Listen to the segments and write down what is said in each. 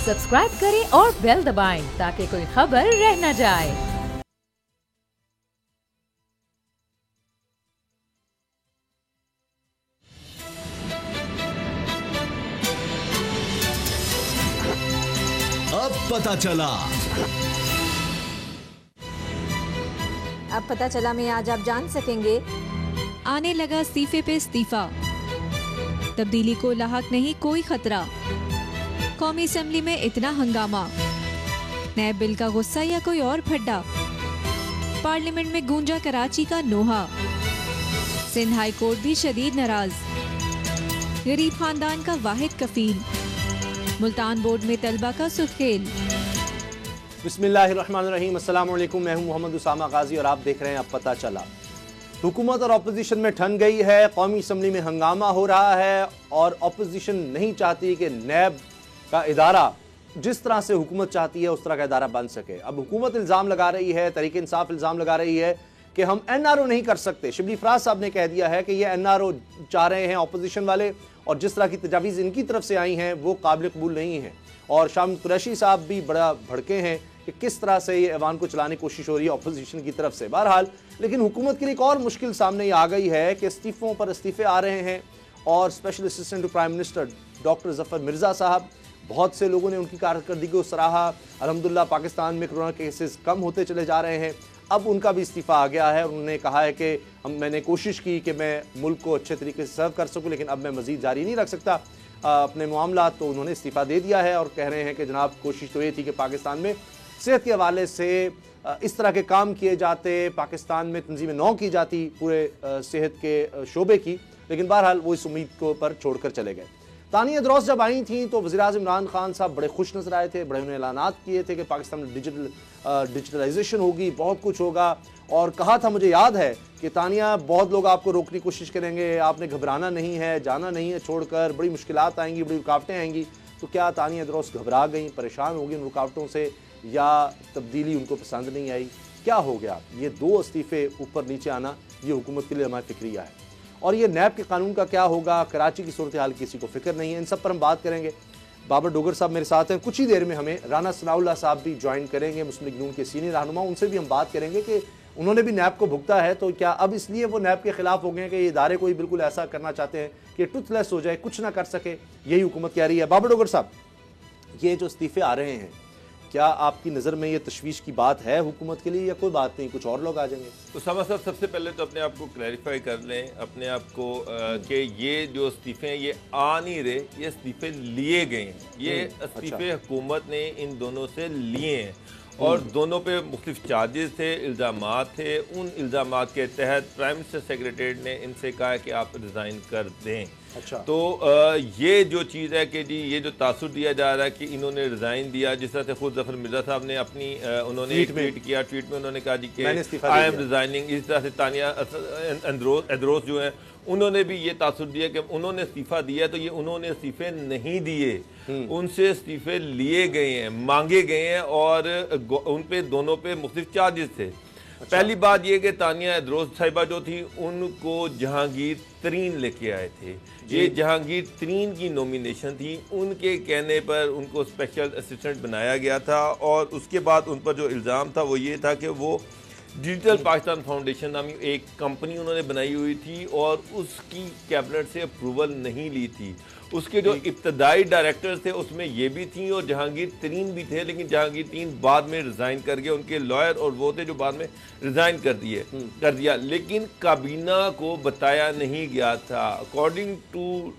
Subscribe करें और bell दबाएं ताकि कोई खबर रह न जाए। अब पता चला में आज आप जान सकेंगे। आने लगा इस्तीफे पे इस्तीफा, तब्दीली को लाहक नहीं कोई खतरा। कौमी असेंबली में इतना हंगामा, नए बिल का गुस्सा या कोई और फड्डा। पार्लियामेंट में गूंजा कराची का नोहा, सिंध हाई कोर्ट भी शदीद नाराज। गरीब खानदान का वाहिद कफील, मुल्तान बोर्ड में तलबा का सुखेल। बिस्मिल्लाहिर्रहमानिर्रहीम, अस्सलाम वालेकुम। मैं हूं मोहम्मद उसामा गाजी और आप देख रहे हैं अब पता चला। हुकूमत और अपोजिशन में ठन गई है, कौमी असम्बली में हंगामा हो रहा है और अपोजिशन नहीं चाहती कि नैब का इदारा जिस तरह से हुकूमत चाहती है उस तरह का इदारा बन सके। अब हुकूमत इल्ज़ाम लगा रही है, तहरीक इंसाफ इल्ज़ाम लगा रही है कि हम NRO नहीं कर सकते। शिबली फराज साहब ने कह दिया है कि ये NRO चाह रहे हैं अपोजिशन वाले, और जिस तरह की तजावीज़ इनकी तरफ से आई हैं वो काबिल कबूल नहीं है। और शाम कुरैशी साहब भी बड़ा भड़के हैं कि किस तरह से ये ऐवान को चलाने की कोशिश हो रही है अपोजिशन की तरफ से। बहरहाल, लेकिन हुकूमत के लिए एक और मुश्किल सामने आ गई है कि इस्तीफ़ों पर इस्तीफ़े आ रहे हैं और special assistant to prime minister doctor Zafar Mirza साहब, बहुत से लोगों ने उनकी कारकर्दगी को सराहा। अल्हम्दुलिल्लाह पाकिस्तान में कोरोना केसेस कम होते चले जा रहे हैं। अब उनका भी इस्तीफ़ा आ गया है। उन्होंने कहा है कि मैंने कोशिश की कि मैं मुल्क को अच्छे तरीके से सर्व कर सकूँ, लेकिन अब मैं मज़ीद जारी नहीं रख सकता अपने मामला। तो उन्होंने इस्तीफ़ा दे दिया है और कह रहे हैं कि जनाब कोशिश तो ये थी कि पाकिस्तान में सेहत के हवाले से इस तरह के काम किए जाते, पाकिस्तान में तंजीमें नौ की जाती पूरे सेहत के शोबे की, लेकिन बहरहाल वो इस उम्मीद को पर छोड़कर चले गए। तानिया दरोस जब आई थी तो वज़ीर-ए-आज़म इमरान खान साहब बड़े खुश नजर आए थे, बड़े उन्होंने ऐलानात किए थे कि पाकिस्तान में डिजिटलाइजेशन होगी, बहुत कुछ होगा। और कहा था, मुझे याद है कि तानिया बहुत लोग आपको रोकने की कोशिश करेंगे, आपने घबराना नहीं है, जाना नहीं है छोड़कर, बड़ी मुश्किलात आएंगी, बड़ी रुकावटें आएंगी। तो क्या तानिया दरोस घबरा गई, परेशान हो गई उन रुकावटों से, या तब्दीली उनको पसंद नहीं आई? क्या हो गया? ये दो इस्तीफ़े ऊपर नीचे आना ये हुकूमत के लिए हमारी फिक्रिया है। और ये नैब के कानून का क्या होगा, कराची की सूरत हाल किसी को फिक्र नहीं है। इन सब पर हम बात करेंगे। बाबर डोगर साहब मेरे साथ हैं, कुछ ही देर में हमें राना सनाउल्लाह साहब भी ज्वाइन करेंगे, मुस्लिम लीग नून के सीनियर रहनुमा। उनसे भी हम बात करेंगे कि उन्होंने भी नैब को भुगता है, तो क्या अब इसलिए वो नैब के खिलाफ हो गए कि ये इदारे को ही बिल्कुल ऐसा करना चाहते हैं कि टूथलेस हो जाए, कुछ ना कर सके, यही हुकूमत कह रही है। बाबर डोगर साहब, ये जो इस्तीफे आ रहे हैं, क्या आपकी नज़र में ये तशवीश की बात है हुकूमत के लिए, या कोई बात नहीं, कुछ और लोग आ जाएंगे? तो सामा साहब, सबसे पहले तो अपने आप को क्लैरिफाई कर लें अपने आप को कि ये जो इस्तीफे हैं ये आ नहीं रहे, ये इस्तीफे लिए गए हैं। ये इस्तीफे हुकूमत ने इन दोनों से लिए हैं और दोनों पे मुख्तलिफ चार्जेस थे, इल्ज़ामात थे। उन इल्ज़ामात के तहत प्राइम मिनिस्टर सेक्रेटरीट ने इनसे कहा कि आप रिज़ाइन कर दें। अच्छा। तो ये जो चीज़ है कि जी ये जो तासुर दिया जा रहा है कि इन्होंने रिज़ाइन दिया, जिस तरह से खुद जफर मिर्ज़ा साहब ने अपनी उन्होंने एक ट्वीट किया, ट्वीट में उन्होंने कहा जी कि आई एम रिज़ाइनिंग। इस तरह से तानिया अदरोस जो है उन्होंने भी ये तासुर दिया कि उन्होंने इस्तीफ़ा दिया, तो ये उन्होंने इस्तीफ़े नहीं दिए, उनसे इस्तीफ़े लिए गए हैं, मांगे गए हैं और उन पे दोनों पे मुख्तलिफ चार्जेस थे। अच्छा। पहली बात यह कि तानिया अदरोस साहिबा जो थी उनको जहांगीर तरीन लेके आए थे। ये जहांगीर तरीन की नॉमिनेशन थी, उनके कहने पर उनको स्पेशल असिस्टेंट बनाया गया था। और उसके बाद उन पर जो इल्ज़ाम था वो ये था कि वो डिजिटल पाकिस्तान फाउंडेशन नामी एक कंपनी उन्होंने बनाई हुई थी और उसकी कैबिनेट से अप्रूवल नहीं ली थी। उसके जो इब्तदाई डायरेक्टर्स थे उसमें ये भी थी और जहांगीर तरीन भी थे, लेकिन जहांगीर तरीन बाद में रिज़ाइन कर गए। उनके लॉयर और वो थे जो बाद में रिज़ाइन कर दिया, लेकिन काबीना को बताया नहीं गया था। अकॉर्डिंग टू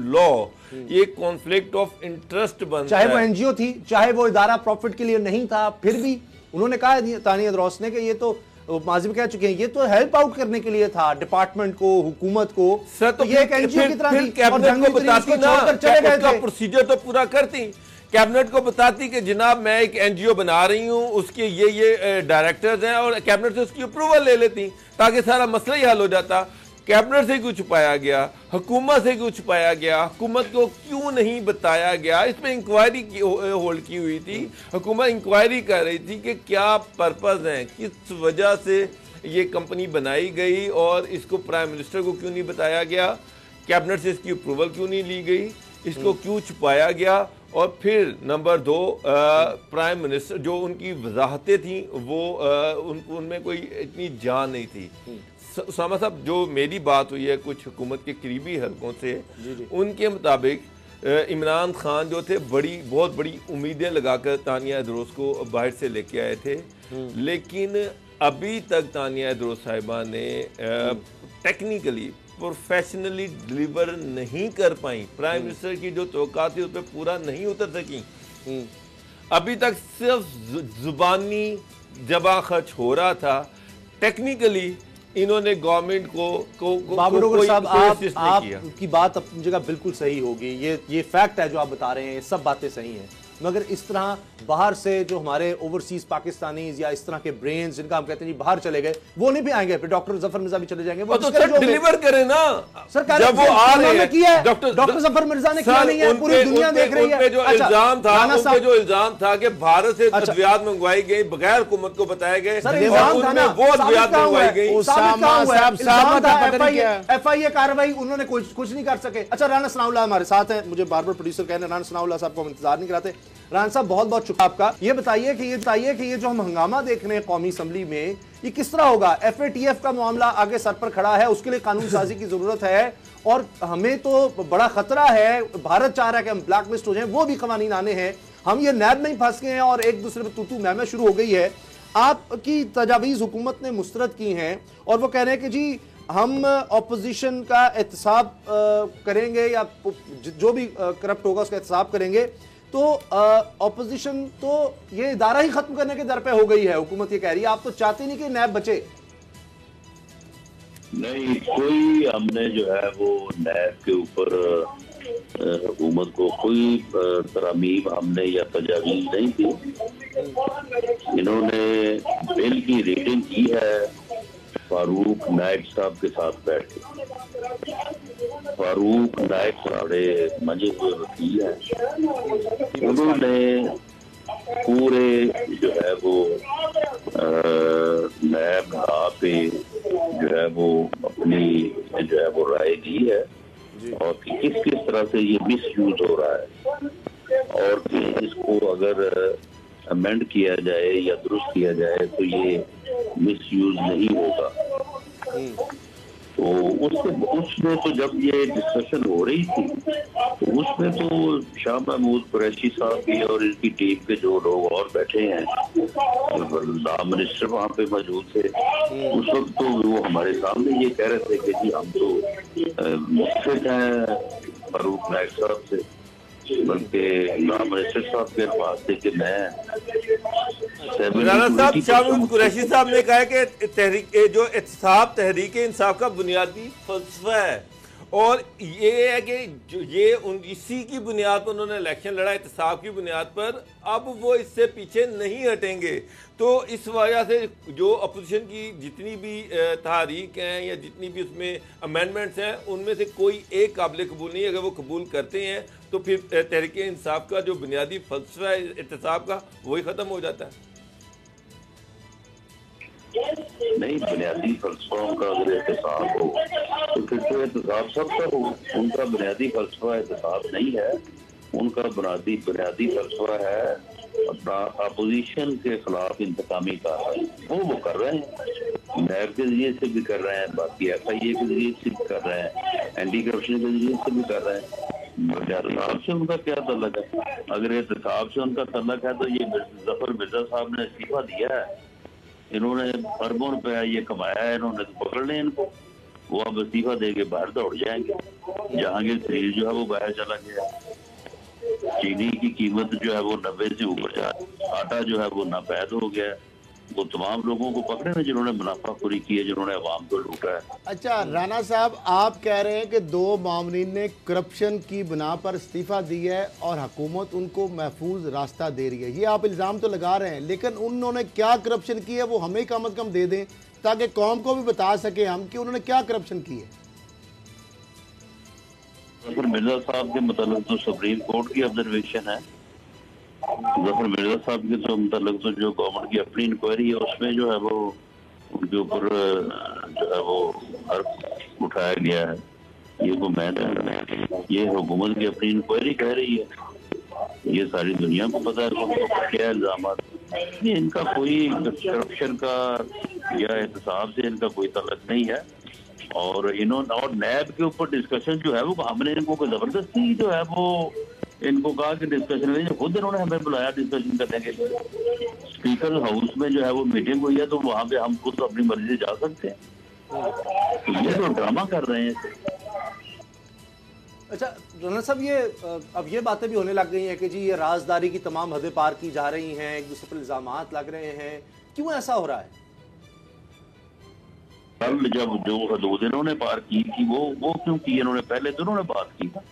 लॉ ये कॉन्फ्लिक्ट ऑफ इंटरेस्ट बनता है। चाहे वो NGO थी, चाहे वो इदारा प्रॉफिट के लिए नहीं था, फिर भी उन्होंने कहा तानिया दरोस ने कि ये तो माजी में कह चुके हैं, ये तो हेल्प आउट करने के लिए था डिपार्टमेंट को, हुकूमत को। सर तो ये एक NGO की तरह थी, कैबिनेट को बताती ना, उसका प्रोसीजर तो पूरा करती, कैबिनेट को बताती कि जनाब मैं एक NGO बना रही हूँ, उसके ये डायरेक्टर्स हैं, और कैबिनेट से उसकी अप्रूवल ले लेती ताकि सारा मसला ही हल हो जाता। कैबिनेट से क्यों छुपाया गया, हुकूमत से क्यों छुपाया गया, हुकूमत को क्यों नहीं बताया गया? इसमें इंक्वायरी होल्ड की हुई थी, हुकूमत इंक्वायरी कर रही थी कि क्या पर्पस है, किस वजह से ये कंपनी बनाई गई और इसको प्राइम मिनिस्टर को क्यों नहीं बताया गया, कैबिनेट से इसकी अप्रूवल क्यों नहीं ली गई, इसको क्यों छुपाया गया। और फिर नंबर 2 प्राइम मिनिस्टर जो उनकी वजाहतें थी वो उनमें कोई इतनी जान नहीं थी। उसामा साहब, जो मेरी बात हुई है कुछ हुकूमत के करीबी हलकों से, उनके मुताबिक इमरान खान जो थे बहुत बड़ी उम्मीदें लगाकर तानिया दुरुस्त को बाहर से लेके आए थे, लेकिन अभी तक तानिया दुरुस्त साहिबा ने टेक्निकली प्रोफेशनली डिलीवर नहीं कर पाई। प्राइम मिनिस्टर की जो तवक्कात थी उस पर पूरा नहीं उतर सकी। अभी तक सिर्फ जुबानी जबा खर्च हो रहा था, टेक्निकली इन्होंने गवर्नमेंट को बाबुडोगर साहब, आपकी बात अपनी जगह बिल्कुल सही होगी। ये फैक्ट है जो आप बता रहे हैं, ये सब बातें सही हैं, मगर इस तरह बाहर से जो हमारे ओवरसीज पाकिस्तानीज या इस तरह के ब्रेन्स जिनका हम कहते हैं जी बाहर चले गए, वो नहीं भी आएंगे, फिर डॉक्टर जफर मिर्जा भी चले जाएंगे। वो तो सर डिलीवर करें ना, सरकार जब वो आ रहे हैं, डॉक्टर जफर मिर्जा ने किया नहीं है, पूरी दुनिया देख रही है। जो इल्जाम था कि भारत से अद्वियात मंगवाई गई बगैर हुकूमत को बताए गए, वो अद्वियात मंगवाई गई, FIA कार्रवाई उन्होंने कुछ नहीं कर सके। अच्छा, राना सनाउल्लाह हमारे साथ हैं, मुझे बार बार प्रोड्यूसर कह रहे हैं राना सनाउल्लाह साहब को हम इंतजार नहीं कराते। राना साहब, बहुत बहुत शुक्रिया आपका। ये बताइए कि ये जो हम हंगामा देख रहे हैं कौमी असम्बली में, ये किस तरह होगा? FATF का मामला आगे सर पर खड़ा है, उसके लिए कानून साजी की जरूरत है, और हमें तो बड़ा खतरा है, भारत चाह रहा है कि हम ब्लैक लिस्ट हो जाएं, वो भी कवानीन आने हैं, हम ये नैब में ही फंस गए हैं और एक दूसरे पर तू मैं शुरू हो गई है। आपकी तजावीज़ हुकूमत ने मुस्तरद की हैं और वो कह रहे हैं कि जी हम ऑपोजिशन का एहतसाब करेंगे या जो भी करप्ट होगा उसका एहतसाब करेंगे, तो ऑपोजिशन तो ये इदारा ही खत्म करने के दर पे हो गई है, हुकूमत ये कह रही है। आप तो चाहते नहीं कि नैब बचे? नहीं, कोई हमने जो है वो नैब के ऊपर हुकूमत को कोई तरमीम हमने या तजावीज़ नहीं दी। इन्होंने बिल की रीडिंग की है फारूक नाइक साहब के साथ बैठ के। फारूक नाइक साहब मजे हुए वकील हैं, उन्होंने पूरे जो है वो नैब पे जो है वो अपनी जो है वो राय दी है और किस तरह से ये मिस यूज हो रहा है और कि इसको अगर अमेंड किया जाए या दुरुस्त किया जाए तो ये मिस यूज नहीं होगा। तो उसमें तो जब ये डिस्कशन हो रही थी तो उसमें तो शाह महमूद कुरैशी साहब भी और इनकी टीम के जो लोग और बैठे हैं, लॉ मिनिस्टर वहाँ पे मौजूद थे, उस वक्त तो वो हमारे सामने ये कह रहे थे कि जी हम तो मुस्तफिद हैं फारूक नाइक साहब से, बल्कि लॉ मिनिस्टर साहब के पास थे कि मैं राना साहब, शाह महमूद कुरैशी साहब ने कहा कि जो एहतसाब तहरीक इंसाफ का बुनियादी फलसफा है और ये है कि ये इसी की बुनियाद पर उन्होंने इलेक्शन लड़ा, एहतसाब की बुनियाद पर, अब वो इससे पीछे नहीं हटेंगे। तो इस वजह से जो अपोजिशन की जितनी भी तहरीक हैं या जितनी भी उसमें अमेंडमेंट्स हैं उनमें से कोई एक काबिल कबूल नहीं है। अगर वो कबूल करते हैं तो फिर तहरीक इंसाफ का जो बुनियादी फलसफा है एहतसाब का वही ख़त्म हो जाता है। नहीं, बुनियादी फलसफा उनका अगर एहतसाब हो तो फिर तो एहतसाब सबका हो। उनका बुनियादी फलसफा एहतसाब नहीं है, उनका बुनियादी फलसफा है अपना अपोजिशन के खिलाफ इंतकामी कार्रवाई। वो कर रहे हैं, नैब के जरिए से भी कर रहे हैं, बाकी FIA के जरिए से भी कर रहे हैं, एंटी करप्शन के जरिए से भी कर रहे हैं। एहतसाब से उनका क्या तल्लक है? अगर एहतसाब से उनका तल्लक है तो ये जफर मिर्जा साहब ने इस्तीफा दिया है, इन्होंने अरबों रुपया ये कमाया है, इन्होंने पकड़ लें इनको, वो अब इस्तीफा दे के बाहर दौड़ जाएंगे। जहांगीर खलील जो है वो बाहर चला गया, चीनी की कीमत जो है वो 90 से ऊपर जा, आटा जो है वो नापैद हो गया। वो तमाम लोगों को पकड़े ना जिन्होंने मुनाफाखोरी की है, जिन्होंने अवाम को लूटा है। अच्छा राना साहब, आप कह रहे हैं कि 2 मामलीन ने करप्शन की बिना पर इस्तीफा दिया है और हुकूमत उनको महफूज रास्ता दे रही है, ये आप इल्ज़ाम तो लगा रहे हैं, लेकिन उन्होंने क्या करप्शन की है वो हमें कम अज़ कम दे दें ताकि कौम को भी बता सके हम कि उन्होंने क्या करप्शन की है। जफर मिर्जा साहब के मतलब तो सुप्रीम कोर्ट की ऑब्जर्वेशन है, जफर मिर्जा साहब के तो मतलब तो जो गवर्नमेंट की अपनी इंक्वायरी है उसमें जो है वो उनके ऊपर जो है वो हर्फ उठाया गया है। ये तो मैं ये हुकूमत की अपनी इंक्वायरी कह रही है। ये सारी दुनिया को पता है क्या इल्जाम। नहीं, इनका कोई करप्शन का या एहतसाब से इनका कोई तल्लुक नहीं है। और इन्होंने और नैब के ऊपर डिस्कशन जो है वो हमने इनको जबरदस्ती जो है वो इनको कहा कि डिस्कशन में, खुद इन्होंने हमें बुलाया डिस्कशन करने के लिए। स्पीकर हाउस में जो है वो मीटिंग हुई है तो वहाँ पे हम खुद अपनी मर्जी से जा सकते हैं। तो ये तो ड्रामा कर रहे हैं। अच्छा राणा साहब, ये अब ये बातें भी होने लग गई हैं कि जी ये राजदारी की तमाम हदें पार की जा रही हैं, एक दूसरे पर इल्जामात लग रहे हैं, क्यों ऐसा हो रहा है? कल जब जो हदूद इन्होंने पार की थी वो क्यों की? इन्होंने पहले तो इन्होंने बात की था।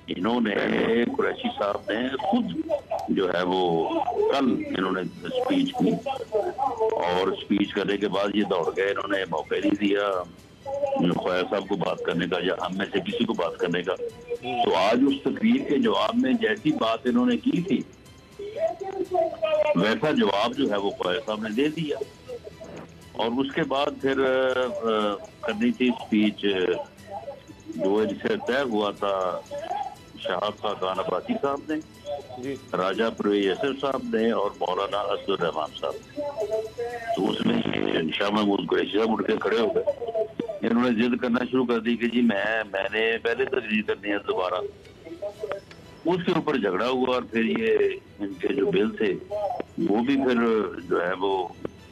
इन्होंने कुरैशी साहब ने खुद जो है वो कल इन्होंने स्पीच की और स्पीच करने के बाद ये दौड़ गए, इन्होंने मौका नहीं दिया ख्वाजा साहब को बात करने का या हम में से किसी को बात करने का। तो आज उस तकरीर के जवाब में जैसी बात इन्होंने की थी वैसा जवाब जो है वो ख्वाजा साहब ने दे दिया। और उसके बाद फिर करनी थी स्पीच जो जिसे तय हुआ था शहाब खान अब्बासी साहब ने, राजा परवेज असर साहब ने और मौलाना असदुर रहमान साहब ने। तो उसमें शाह महमूद कुरैशी साहब उठ के खड़े हो गए। इन्होंने जिद करना शुरू कर दी कि जी मैंने पहले तकरीर करनी है दोबारा। उसके ऊपर झगड़ा हुआ और फिर ये इनके जो बिल थे वो भी फिर जो है वो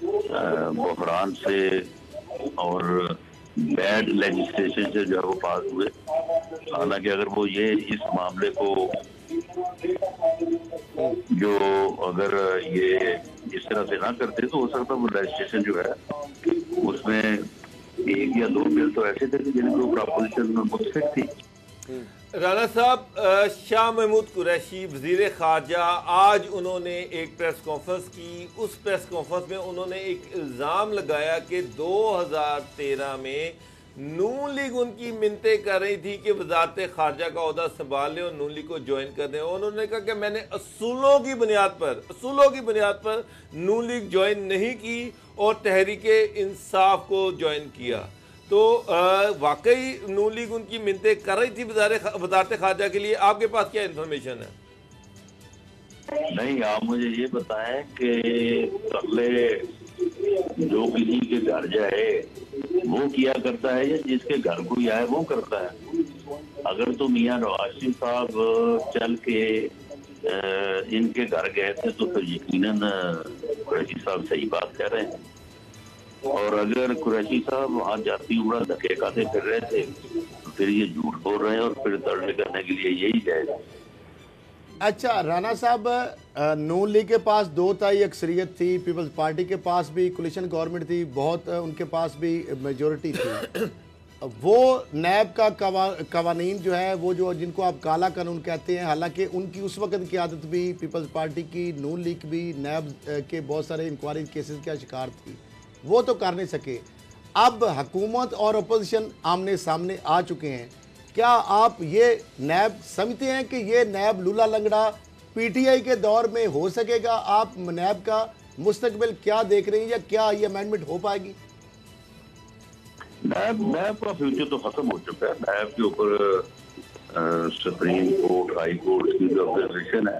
बहरान से और बैड लेजिस्लेशन से जो है वो पास हुए। हालांकि अगर वो ये इस मामले को जो अगर ये इस तरह से ना करते तो हो सकता वो लेजिस्लेशन जो है उसमें एक या दो बिल तो ऐसे थे जिनके ऊपर अपोजिशन मुतफिक थी। राणा साहब, शाह महमूद कुरैशी वजीर खारजा, आज उन्होंने एक प्रेस कॉन्फ्रेंस की। उस प्रेस कॉन्फ्रेंस में उन्होंने एक इल्ज़ाम लगाया कि 2013 में नून लीग उनकी मिन्नतें कर रही थी कि वजारत खारजा का ओहदा संभाल लें और नून लीग को ज्वाइन कर दें। उन्होंने कहा कि मैंने असूलों की बुनियाद पर नून लीग ज्वाइन नहीं की और तहरीक इंसाफ को ज्वाइन किया। तो वाकई नून लीग उनकी मिन्नतें कर रही थी वजारत खारजा के लिए। आपके पास क्या इन्फॉर्मेशन है? नहीं, आप मुझे ये बताएं कि पहले जो किसी के घर जाए वो किया करता है या जिसके घर कोई आए वो करता है? अगर तो मियां नवाज शरीफ साहब चल के इनके घर गए थे तो फिर यकीनन कुरैशी साहब सही बात कह रहे हैं। और अगर कुरैशी साहब वहाँ जाती उमरा धक्के खाते फिर रहे थे तो फिर ये झूठ बोल रहे हैं और फिर तर्ज करने के लिए यही जाएगा। अच्छा राणा साहब, नून लीग के पास 2/3 अक्सरियत थी, पीपल्स पार्टी के पास भी कोलिशन गवर्नमेंट थी, बहुत उनके पास भी मेजोरिटी थी। वो नैब का कवानीन जो है वो जो जिनको आप काला कानून कहते हैं, हालांकि उनकी उस वक्त की आदत भी पीपल्स पार्टी की, नून लीग भी नैब के बहुत सारे इंक्वायरी केसेस का शिकार थी, वो तो कर नहीं सके। अब हुकूमत और अपोजिशन आमने सामने आ चुके हैं। क्या आप ये नैब समझते हैं कि ये नैब लूला लंगड़ा पीटीआई के दौर में हो सकेगा? आप नैब का मुस्तकबिल क्या देख रही हैं या क्या ये अमेंडमेंट हो पाएगी? नैब का फ्यूचर तो खत्म हो चुका है। नैब के ऊपर सुप्रीम कोर्ट, हाई कोर्ट की जो ऑब्जर्वेशन है,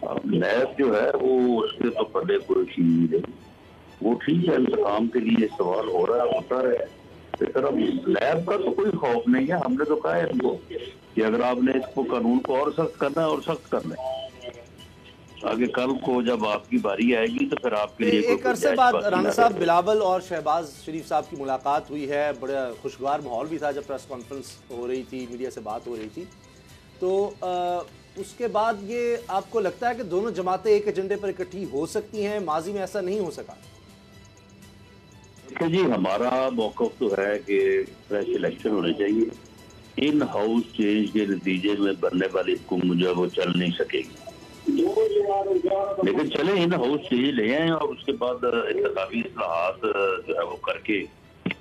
अब नैब जो है वो उसके तो पहले कोई चीज नहीं रही। वो ठीक है, इंतकाम के लिए सवाल हो रहा है, होता है। फिर अब नैब का तो कोई खौफ नहीं है। हमने तो कहा है इनको कि अगर आपने इसको कानून को और सख्त करना है और सख्त करना है, आगे कल को जब आपकी बारी आएगी तो फिर आपके लिए एक अरसे बाद राणा साहब बिलावल और शहबाज शरीफ साहब की मुलाकात हुई है। बड़ा खुशगवार माहौल भी था जब प्रेस कॉन्फ्रेंस हो रही थी, मीडिया से बात हो रही थी। तो उसके बाद ये आपको लगता है कि दोनों जमातें एक एजेंडे पर इकट्ठी हो सकती हैं? माजी में ऐसा नहीं हो सका। जी, हमारा मौक़िफ़ तो है कि फ्रेश इलेक्शन होने चाहिए। इन हाउस चेंज के नतीजे में बनने वाली हुकूमत जो है वो चल नहीं सकेगी। लेकिन चले इन हाउस चेंज ले आए और उसके बाद इंतखाबी इस्लाहात जो है वो करके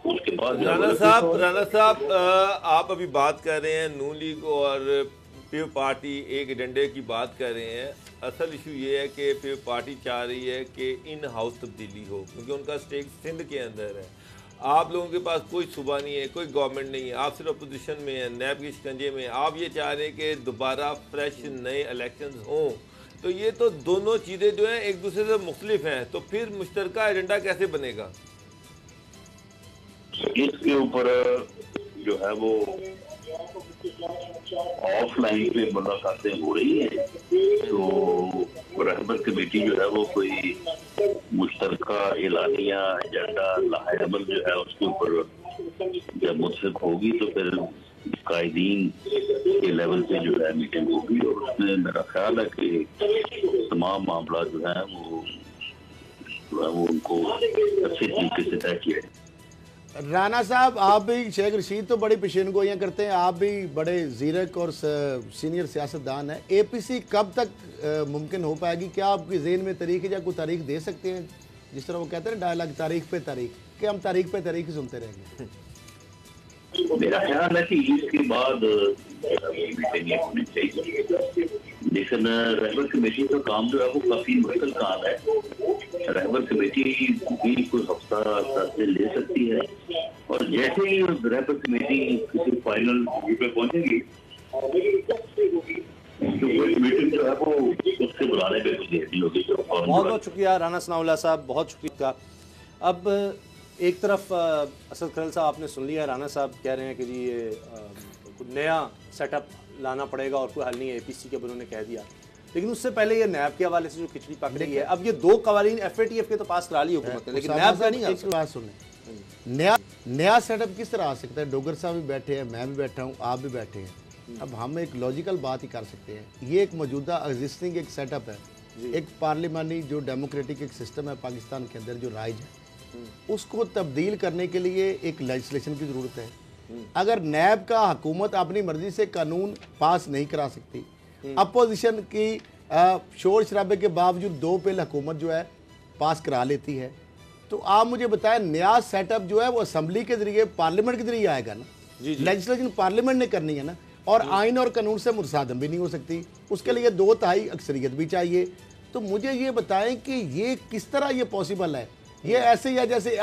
उसके बाद। राणा साहब, आप अभी बात कर रहे हैं नून लीग और पीपल पार्टी एक एजेंडे की बात कर रहे हैं। असल इशू ये है कि पीपल पार्टी चाह रही है कि इन हाउस तब्दीली हो क्योंकि उनका स्टेक सिंध के अंदर है। आप लोगों के पास कोई सूबा नहीं है, कोई गवर्नमेंट नहीं है, आप सिर्फ अपोजिशन में हैं, नैब के शिकंजे में। आप ये चाह रहे हैं कि दोबारा फ्रेश नए इलेक्शंस हों, तो ये तो दोनों चीज़ें जो हैं एक दूसरे से मुख्तलिफ हैं, तो फिर मुश्तरका एजेंडा कैसे बनेगा? इसके ऊपर जो है वो ऑफलाइन पे मुलाकातें हो रही हैं, तो रहबर कमेटी जो है वो कोई मुश्तरका एलानिया एजेंडा लाहेबल जो है उसके ऊपर जब मुतफिक होगी तो फिर कायदीन के लेवल पे जो है मीटिंग होगी, और उसमें मेरा ख्याल है कि तमाम मामला जो है वो उनको अच्छे तरीके से तय किया है। राना साहब, आप भी, शेख रशीद तो बड़ी पेशेनगोइयाँ करते हैं, आप भी बड़े जीरक और सीनियर सियासतदान हैं। एपीसी कब तक मुमकिन हो पाएगी? क्या आपकी ज़हन में तारीख या कोई तारीख दे सकते हैं? जिस तरह वो कहते हैं डायलॉग, तारीख पे तारीख, कि हम तारीख पे तारीख ही सुनते रहेंगे? मेरा ख्याल है कि इसके बाद मीटिंग होनी चाहिए, लेकिन रहबर कमेटी का काम जो है वो काफी मुश्किल काम है। रहबर कमेटी भी कोई हफ्ता 10 दिन ले सकती है, और जैसे ही रहबर कमेटी किसी फाइनल व्यू पे पहुंचेगी तो मीटिंग जो है वो उससे बुलाने पे देती होगी। बहुत बहुत शुक्रिया राना सनाउल्लाह साहब, बहुत शुक्रिया। अब एक तरफ असद खरल साहब आपने सुन लिया, राना साहब कह रहे हैं कि जी ये नया सेटअप लाना पड़ेगा और कोई हल नहीं है एपीसी के, उन्होंने कह दिया। लेकिन उससे पहले ये नैब के हवाले से जो खिचड़ी पक रही है, अब ये 2 कवानीन एफएटीएफ के तो पास करा ली हुकूमत ने, लेकिन नैब का नहीं। एक बात सुने, नया सेटअप किस तरह आ सकता है? डोगर साहब भी बैठे हैं, मैं भी बैठा हूँ, आप भी बैठे हैं। अब हम एक लॉजिकल बात ही कर सकते हैं, ये एक मौजूदा एग्जिस्टिंग एक सेटअप है, एक पार्लिमानी जो डेमोक्रेटिक एक सिस्टम है पाकिस्तान के अंदर जो राइज है, उसको तब्दील करने के लिए एक लेजिस्लेशन की ज़रूरत है। अगर नैब का हुकूमत अपनी मर्जी से कानून पास नहीं करा सकती, अपोजिशन की शोर शराबे के बावजूद 2 बिल हुकूमत जो है पास करा लेती है, तो आप मुझे बताएं नया सेटअप जो है वो असम्बली के जरिए, पार्लियामेंट के जरिए आएगा ना? लेजिस्लेशन पार्लियामेंट ने करनी है ना, और आइन और कानून से मुरसादम भी नहीं हो सकती, उसके लिए 2/3 अक्सरियत भी चाहिए। तो मुझे ये बताएं कि ये किस तरह ये पॉसिबल है? ये ऐसे ही है जैसे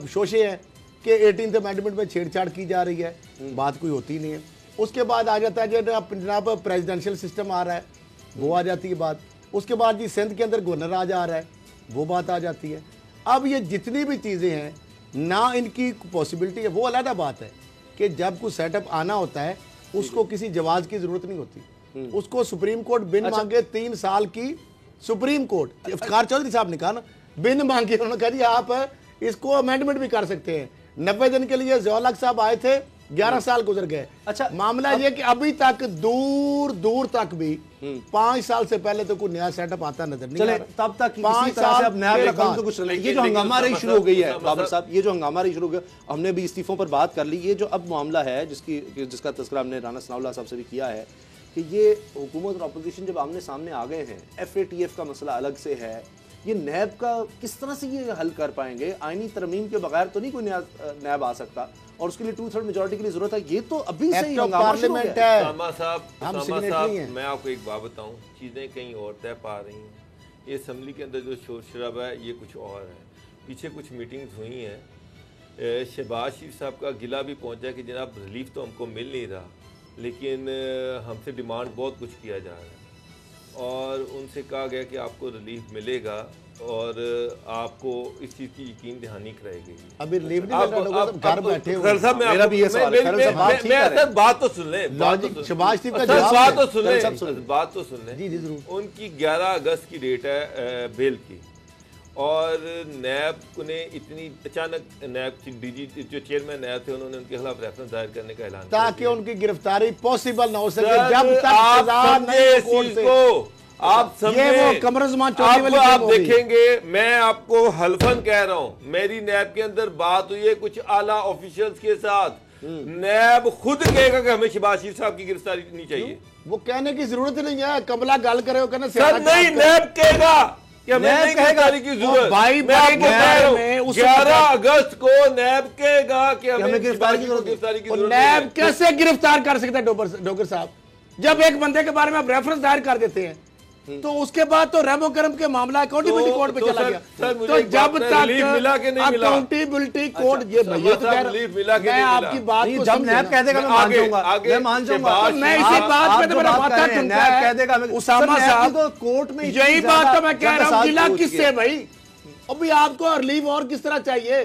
शोशे हैं कि 18th अमेंडमेंट में छेड़छाड़ की जा रही है, बात कोई होती नहीं है। उसके बाद आ जाता है कि जनाब प्रेसिडेंशियल सिस्टम आ रहा है, वो आ जाती है बात। उसके बाद जी सिंध के अंदर गवर्नर आ जा रहा है, वो बात आ जाती है। अब ये जितनी भी चीज़ें हैं ना, इनकी पॉसिबिलिटी है, वो अलग बात है कि जब कोई सेटअप आना होता है उसको किसी जवाब की ज़रूरत नहीं होती, उसको सुप्रीम कोर्ट बिन मांगे 3 साल की, सुप्रीम कोर्ट इफ्तिखार चौधरी साहब ने कहा ना, बिन मांगे उन्होंने कहा जी आप इसको अमेंडमेंट भी कर सकते हैं। 90 दिन के लिए ज़िया उल-हक साहब आए थे, 11 साल गुजर गए। अच्छा, मामला ये कि अभी तक दूर दूर तक भी 5 साल से पहले तो कोई नया सेटअप आता नजर नहीं आ रहा। तब तक 5 साल अब नया तो कुछ नहीं। ये जो हंगामा रही शुरू हो गई है बाबर साहब, ये जो हंगामा रही शुरू हो गया, हमने भी इस्तीफों पर बात कर ली। ये जो अब मामला है जिसका तस्करा हमने राना सनाउल्लाह साहब से भी किया है कि ये हुकूमत और अपोजिशन जब आमने सामने आ गए हैं, एफएटीएफ का मसला अलग से है, ये नैब का किस तरह से ये हल कर पाएंगे? आईनी तरमीम के बगैर तो नहीं कोई नैब आ सकता, और उसके लिए 2/3 मेजॉरिटी के लिए जरूरत है। ये तो अभी से ही पार्लियामेंट है। सामा साहब, मैं आपको एक बात बताऊं, चीज़ें कहीं और तय पा रही हैं। ये असम्बली के अंदर जो शोर शराबा है ये कुछ और है। पीछे कुछ मीटिंग्स हुई हैं, शहबाज शरीफ साहब का गिला भी पहुंचा कि जनाब रिलीफ तो हमको मिल नहीं रहा, लेकिन हमसे डिमांड बहुत कुछ किया जा रहा है, और उनसे कहा गया कि आपको रिलीफ मिलेगा और आपको इस चीज़ की यकीन दहानी कराई गई। अभी रिलीफ नहीं मिल रहा, घर बैठे हो। खैर साहब, मेरा भी ये सवाल है, बात तो सुन ले, शहबाज शरीफ का बात तो सुन ले, बात तो सुन ले। जी जी जरूर। उनकी 11 अगस्त की डेट है बेल की, और नैब ने इतनी अचानक नैब डीजी जो चेयरमैन नैब थे उन्होंने उनके खिलाफ रेफरेंस दायर करने का ऐलान किया ताकि उनकी गिरफ्तारी पॉसिबल ना हो सके। जब तक आप देखेंगे, मैं आपको हल्फन कह रहा हूं, मेरी नैब के अंदर बात हुई है कुछ आला ऑफिशियल्स के साथ, नैब खुद कहेगा कि हमें शहबाज शरीफ साहब की गिरफ्तारी नहीं चाहिए। वो कहने की जरूरत नहीं है, कमला गल करे हो कहना सर नहीं, नैब कहेगा कि हमें नहीं गिरफ्तारी की जरूरत। 11 अगस्त को नैब कहेगा कि हमें गिरफ्तारी की जरूरत। नैब कैसे गिरफ्तार कर सकता है डोगर साहब? जब एक बंदे के बारे में आप रेफरेंस दायर कर देते हैं तो उसके बाद तो रेमो करम के मामला अकाउंटेबिलिटी कोर्ट पे चला गया। तो जब तक अकाउंटेबिलिटी कोर्ट ये मैं आपकी बात को जब नैब कह देगा मैं मान जाऊंगा मैं इसी बात पे तो मेरा माथा ठुनका है उसामा साहब, कोर्ट में यही बात तो मैं कह रहा हूँ, जिला किससे भाई? अभी आपको रिलीफ और किस तरह चाहिए?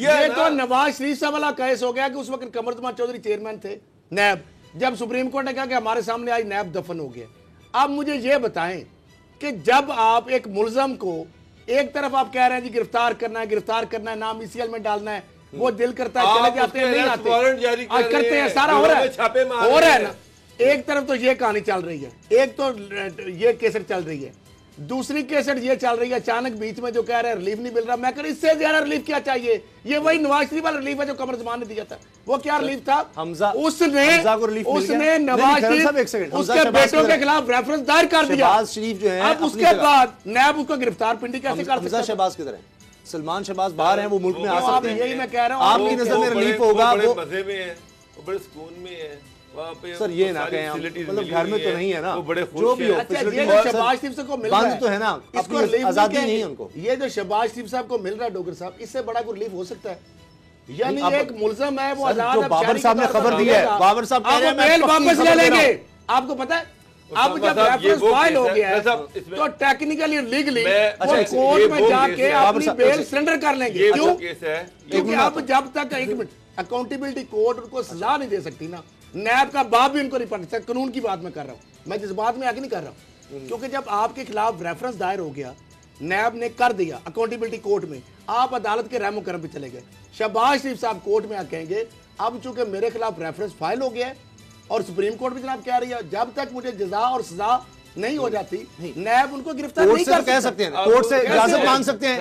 ये तो नवाज शरीफ साहब वाला केस हो गया कि उस वक्त कमर जमान चौधरी चेयरमैन थे नैब, जब सुप्रीम कोर्ट ने कहा कि हमारे सामने आज नैब दफन हो गया। अब मुझे ये बताएं कि जब आप एक मुलजम को एक तरफ आप कह रहे हैं जी गिरफ्तार करना है, नाम ईसीएल में डालना है, वो दिल करता है चले जाते हैं, नहीं आते, आज करते हैं, सारा हो रहा है ना। एक तरफ तो ये कहानी चल रही है, एक तो ये केसर चल रही है, दूसरी केसर ये चल रही है अचानक बीच में जो कह रहे हैं रिलीफ नहीं मिल रहा। मैं कह रहा इससे ज्यादा रिलीफ क्या चाहिए? ये वही नवाज शरीफ वाला रिलीफ है जो कमर जमान ने दिया था। वो क्या रिलीफ था? उसने नवाज शरीफ उसके बेटों के खिलाफ रेफरेंस दायर कर दिया। शरीफ जो है अब उसके बाद नैब उसको गिरफ्तार पिंडी कैसे कर सकता है? शहबाज किधर है? सलमान शहबाज बाहर हैं, वो मुल्क में आ सकते हैं। यही मैं कह रहा हूँ, आपकी नजर में रिलीफ होगा, वो मजे में है, वो बड़े सुकून में है वहाँ पे। सर ये ना कहें, मतलब घर में तो नहीं है ना, वो बड़े जो भी हो शहबाज शरीफ को मिल रहा है तो है ना, अपनी आजादी नहीं है उनको। ये जो शहबाज शरीफ साहब को मिल रहा है डोगर साहब, इससे बड़ा कोई रिलीफ हो सकता है? यानी एक मुलजम है वो आजाद, बाबर साहब ने खबर दी है, बाबर साहब बेल वापस ले लेंगे। आपको पता है अब जब रेफरेंस फाइल हो गया है तो टेक्निकली लीगली वो कोर्ट में जाके अपनी बेल सरेंडर कर लेंगे। क्यों? क्योंकि अब जब तक एक मिनट अकाउंटेबिलिटी कोर्ट उनको सजा नहीं दे सकती ना, नैब का बाप भी उनको नहीं पढ़ सकता। कानून की बात मैं कर रहा हूँ, मैं जिस बात में आगे नहीं कर रहा हूँ, क्योंकि जब आपके खिलाफ रेफरेंस दायर हो गया, नैब ने कर दिया अकाउंटेबिलिटी कोर्ट में, आप अदालत के रहमो करम पे चले गए, शहबाज शरीफ साहब कोर्ट में आ कहेंगे अब चूंकि मेरे खिलाफ रेफरेंस फाइल हो गया है और सुप्रीम कोर्ट भी जनाब कह रही है जब तक मुझे जजा और सजा नहीं हो जाती नैब उनको गिरफ्तार नहीं कर कह सकते हैं, कोर्ट से इजाजत मांग सकते हैं,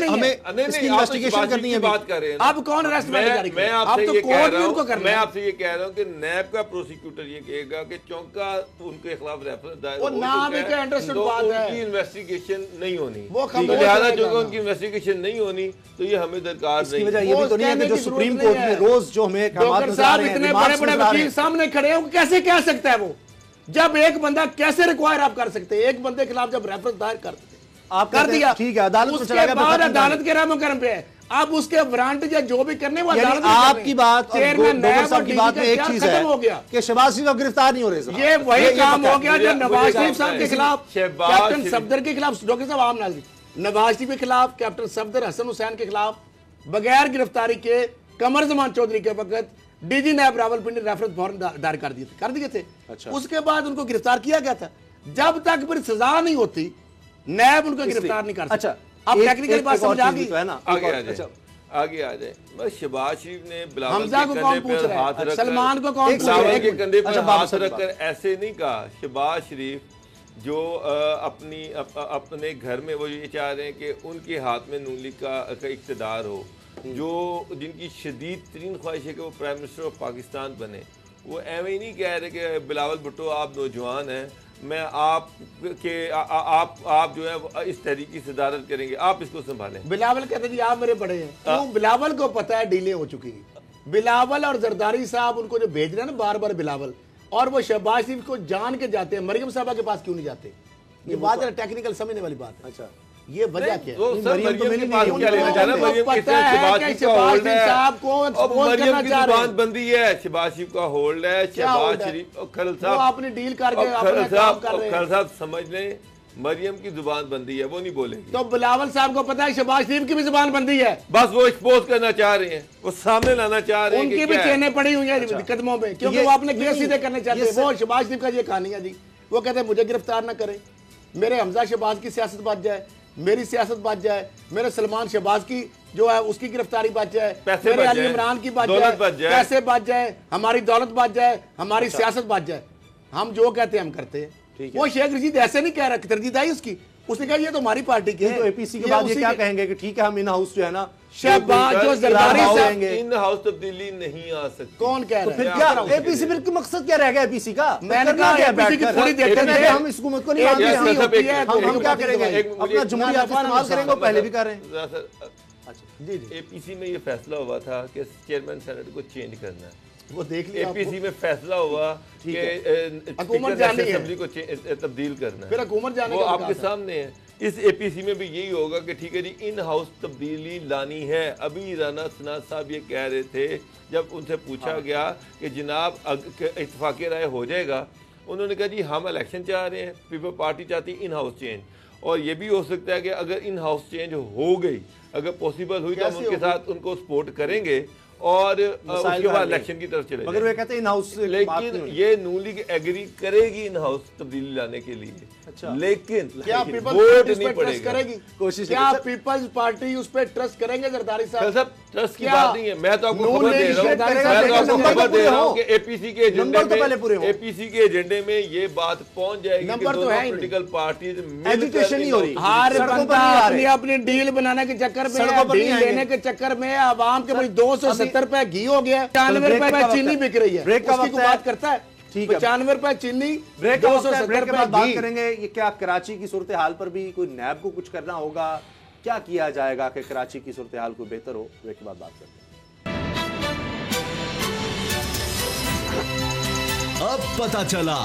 हमें इसकी इन्वेस्टिगेशन करनी है। बात कर रहे हैं अब कौन अरेस्ट मैं आपसे ये कह रहा हूँ कि नैब का प्रोसिक्यूटर ये कहेगा कि चौंका उनके खिलाफ रेफरेंस दायर वो नाम एक इंटरेस्टेड बात है, उनकी इन्वेस्टिगेशन नहीं होनी, वो लिहाजा चूंकि उनकी इन्वेस्टिगेशन नहीं होनी तो ये हमें दरकार नहीं। वजह ये भी तो नहीं है कि जो सुप्रीम कोर्ट में रोज जो हमें इतने बड़े बड़े वकील सामने खड़े हैं, कैसे कह सकता है वो? जब एक बंदा कैसे रिक्वायर आप कर सकते हैं? एक बंदे के खिलाफ जब रेफरेंस दायर करते आप कर दिया, ठीक है, अदालत में चला गया, बाद अदालत के रहमो करम पे है, अब उसके वारंट या जो भी करने वो अदालत में आपकी बात चेयरमैन साहब की बात में एक चीज है कि शहबाज शरीफ अब गिरफ्तार नहीं हो रहे। ये वही काम हो गया जो नवाज शरीफ साहब के खिलाफ, कैप्टन सफदर के खिलाफ, डॉक्टर साहब आम नाज़रीन, नवाज शरीफ के खिलाफ, कैप्टन सफदर, हसन हुसैन के खिलाफ बगैर गिरफ्तारी के कमर जमान चौधरी के वक्त डीजी नैब रावलपिंडी रेफरेंस फौरन दायर कर दिए थे। अच्छा। उसके बाद उनको गिरफ्तार किया गया था। जब तक फिर सजा नहीं होती नैब उनको गिरफ्तार नहीं कर सकता। अच्छा, अब टेक्निकल बात समझ आ गई है ना? आगे आ जाए। बस शहबाज शरीफ ने हमजा को कौन पूछ रहा है? सलमान को कौन पूछ रहा है? के कंधे पर हाथ रखकर ऐसे नहीं कहा। शहबाज शरीफ जो अपने घर में वो ये चाह रहे हैं कि उनके हाथ में नून लीग का इक़्तिदार हो, जो जिनकी शदीद तरीन ख्वाहिश है कि वो प्राइम मिनिस्टर ऑफ पाकिस्तान बने, वो एवं ही नहीं कह रहे कि बिलावल भुट्टो आप नौजवान हैं, मैं आप जो है इस तहरीक की सदारत करेंगे, आप इसको संभालें। बिलावल कहते जी आप मेरे बड़े हैं, क्यों? बिलावल को पता है डीले हो चुकी है। बिलावल और जरदारी साहब उनको जो भेज रहे हैं ना बार बार बिलावल, और वो शहबाज शरीफ को जान के जाते हैं, मरियम साहबा के पास क्यों नहीं जाते? ये बात है टेक्निकल समझने वाली बात है। अच्छा, ये वजह क्या है? मरियम की जुबान बंदी है, शहबाज शरीफ का होल्ड है, शहबाज शरीफ खल साहब समझ लें मरियम की जुबान बंदी है, वो नहीं बोलेगी। तो बिलावल साहब को पता है शहबाज शरीफ की भी जुबान बंदी है, बस वो एक्सपोज करना चाह रहे हैं, वो सामने लाना चाह रहे हैं, उनकी भी चेनें पड़ी हुई हैं कदमों पे, क्योंकि वो अपने केस सीधे करने चाहते हैं। वो शहबाज शरीफ का ये कहानी है जी, वो कहते हैं मुझे गिरफ्तार ना करें, मेरे हमजा शहबाज की सियासत बच जाए, मेरी सियासत बच जाए, मेरे सलमान शहबाज की जो है उसकी गिरफ्तारी बच जाए, मेरे अली इमरान की बच जाए, पैसे बच जाए, हमारी दौलत बच जाए, हमारी सियासत बच जाए, हम जो कहते हैं हम करते हैं। वो शेख रशीद ऐसे नहीं कह रहा, तरजीह आई उसकी, उसने कहा ये तो हमारी पार्टी के तो एपीसी के बाद ये क्या कहेंगे कि ठीक है हम इन हाउस जो है ना शहबाज जो जरदारी साहब इन हाउस तब्दीली नहीं आ सकती। कौन कह रहा है? फिर क्या एपीसी, फिर मकसद क्या रह गया एपीसी का? मैंने कहा एपीसी की थोड़ी देर में हम इस हुकूमत को नहीं मानते, हम क्या करेंगे? अपना जमहूरियत इस्तेमाल करेंगे, पहले भी कर रहे हैं। एपीसी में ये फैसला हुआ था कि चेयरमैन सेनेट को चेंज करना है, वो देख लिया एपीसी में फैसला हुआ कि हुकूमत जानी है, असेंबली को तब्दील करना है, फिर हुकूमत जाने वो का आपके सामने है। इस एपीसी में भी यही होगा कि ठीक है जी इन हाउस तब्दीली लानी है। अभी राना सनाद साहब ये कह रहे थे जब उनसे पूछा गया कि जनाब इत्तफाक़ी राय हो जाएगा, उन्होंने कहा जी हम इलेक्शन चाह रहे हैं, पीपल पार्टी चाहती इन हाउस चेंज, और ये भी हो सकता है कि अगर इन हाउस चेंज हो गई, अगर पॉसिबल हुई तो हम उनके साथ उनको सपोर्ट करेंगे और उसके बाद इलेक्शन की तरफ चले। मगर वे कहते हैं इन हाउस, लेकिन ये नून लीग एग्री करेगी इन हाउस तब्दीली लाने के लिए। अच्छा, लेकिन क्या पीपल्स वोट पार्टी नहीं ट्रस्ट करेगी? कोशिश क्या पीपल्स पार्टी उस पर ट्रस्ट करेंगे जरदारी साहब? ट्रस्ट की बात नहीं है, मैं तो आपको खबर दे रहा हूँ कि एपीसी के एजेंडे में ये बात पहुंच जाएगी कि दोनों पॉलिटिकल पार्टीज एजुकेशन नहीं हो रही, हर बंदा अपनी डील बनाने के चक्कर में, डील लेने के चक्कर में आवाम के भाई 270 रुपए घी हो गया, 95 रुपए चीनी बिक रही है, ब्रेक का उसकी बात करता है। ठीक है, 95 रुपए चीनी, ब्रेक के बाद बात घी। करेंगे। ये क्या कराची की सूरत हाल पर भी कोई नैब को कुछ करना होगा, क्या किया जाएगा कि कराची की सूरत हाल को बेहतर हो? ब्रेक के बाद बात करते हैं। अब पता चला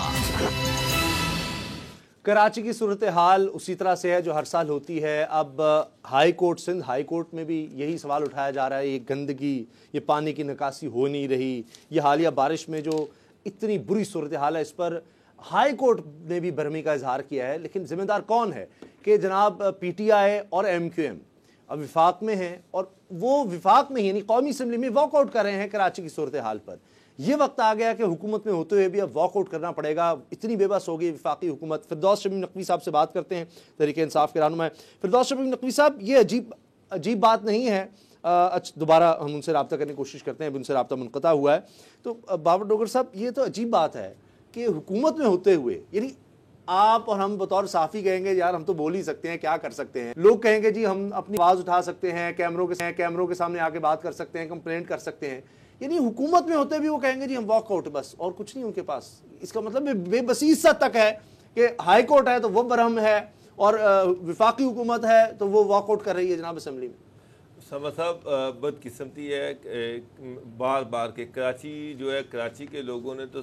कराची की सूरत हाल उसी तरह से है जो हर साल होती है। अब high court, Sindh high court में भी यही सवाल उठाया जा रहा है, ये गंदगी, ये पानी की निकासी हो नहीं रही, ये हालिया बारिश में जो इतनी बुरी सूरत हाल है, इस पर हाई कोर्ट ने भी भरमी का इजहार किया है। लेकिन जिम्मेदार कौन है कि जनाब पीटीआई और एमक्यूएम अब विफाक में हैं, और वो विफाक में ही यानी कौमी असम्बली में वॉकआउट कर रहे हैं कराची की सूरत हाल पर। यह वक्त आ गया कि हुकूमत में होते हुए भी अब वॉकआउट करना पड़ेगा, इतनी बेबस हो गई विफाकी हुकूमत। फिरदौस शमीम नकवी साहब से बात करते हैं, तहरीक इंसाफ के रहनुमा। फिरदौस शमीम नकवी साहब, ये अजीब बात नहीं है। दोबारा हम उनसे रब्ता करने की कोशिश करते हैं, उनसे रब्ता मुनक़ता हुआ है। तो बाबर डोगर साहब, ये तो अजीब बात है कि हुकूमत में होते हुए, यानी आप और हम बतौर साफ़ी कहेंगे यार हम तो बोल ही सकते हैं, क्या कर सकते हैं। लोग कहेंगे जी हम अपनी आवाज़ उठा सकते हैं, कैमरों के सामने आके बात कर सकते हैं, कंप्लेंट कर सकते हैं। यानी हुकूमत में होते भी वो कहेंगे जी हम वॉकआउट, बस और कुछ नहीं उनके पास। इसका मतलब बेबसीस तक है कि हाई कोर्ट है तो वो बरहम है और विफाकी हुकूमत है तो वो वॉकआउट कर रही है जनाब असम्बली में। समझ साहब, बदकिस्मती है बार बार के कराची जो है, कराची के लोगों ने तो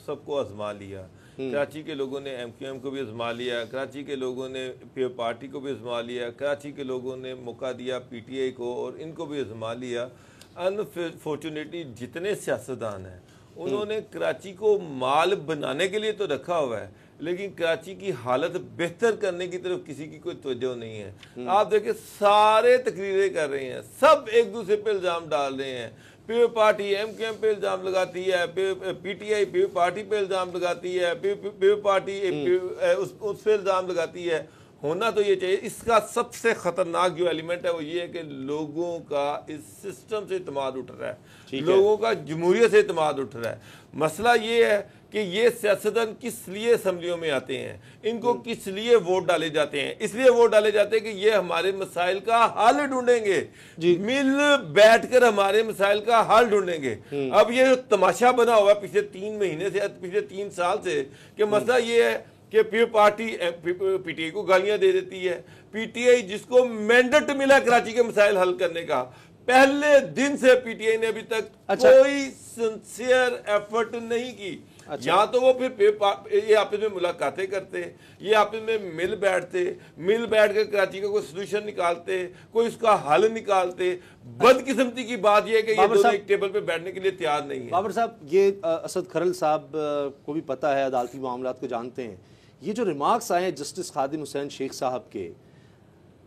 सबको आजमा लिया। कराची के लोगों ने एमक्यूएम को भी आजमा लिया, कराची के लोगों ने पीपल पार्टी को भी आजमा लिया, कराची के लोगों ने मौका दिया पीटीआई को और इनको भी आजमा लिया। अनफॉर्चुनेटली जितने सियासतदान हैं उन्होंने कराची को माल बनाने के लिए तो रखा हुआ है, लेकिन कराची की हालत बेहतर करने की तरफ किसी की कोई तवज्जो नहीं है। आप देखिए सारे तकरीरें कर रहे हैं, सब एक दूसरे पे इल्ज़ाम डाल रहे हैं। पीपल पार्टी एमक्यूएम पे इल्ज़ाम लगाती है, पीटीआई पीपल पार्टी पे इल्ज़ाम लगाती है, पीपल पार्टी उस पे इल्ज़ाम लगाती है। होना तो ये चाहिए। इसका सबसे खतरनाक जो एलिमेंट है वो ये है कि लोगों का इस सिस्टम से इत्मीनान उठ रहा है, लोगों का जमहूरियत से इत्मीनान उठ रहा है। मसला ये है कि ये सियासतदान किस लिए असम्बलियों में आते हैं, इनको किस लिए वोट डाले जाते हैं। इसलिए वोट डाले जाते हैं कि ये हमारे मसाइल का हल ढूंढेंगे, मिल बैठकर हमारे मसाइल का हल ढूंढेंगे। अब ये जो तमाशा बना हुआ है पिछले 3 महीने से, पिछले 3 साल से, कि मसला ये है कि पीपल पार्टी पीटीआई को गालियां दे देती है। पीटीआई जिसको मैंडेट मिला कराची के मसाइल हल करने का, पहले दिन से पीटीआई ने अभी तक कोई सिंसियर एफर्ट नहीं की। यहाँ तो वो फिर ये आपस में मुलाकातें करते, ये आपस में मिल बैठ कर कराची का कोई सोल्यूशन निकालते, कोई उसका हल निकालते। बदकिस्मती की बात यह है कि ये दोनों एक टेबल पे बैठने के लिए तैयार नहीं है। बाबर साहब, ये असद खरल साहब को भी पता है, अदालती मामलात को जानते हैं। ये जो रिमार्क्स आए हैं जस्टिस खादिम हुसैन शेख साहब के,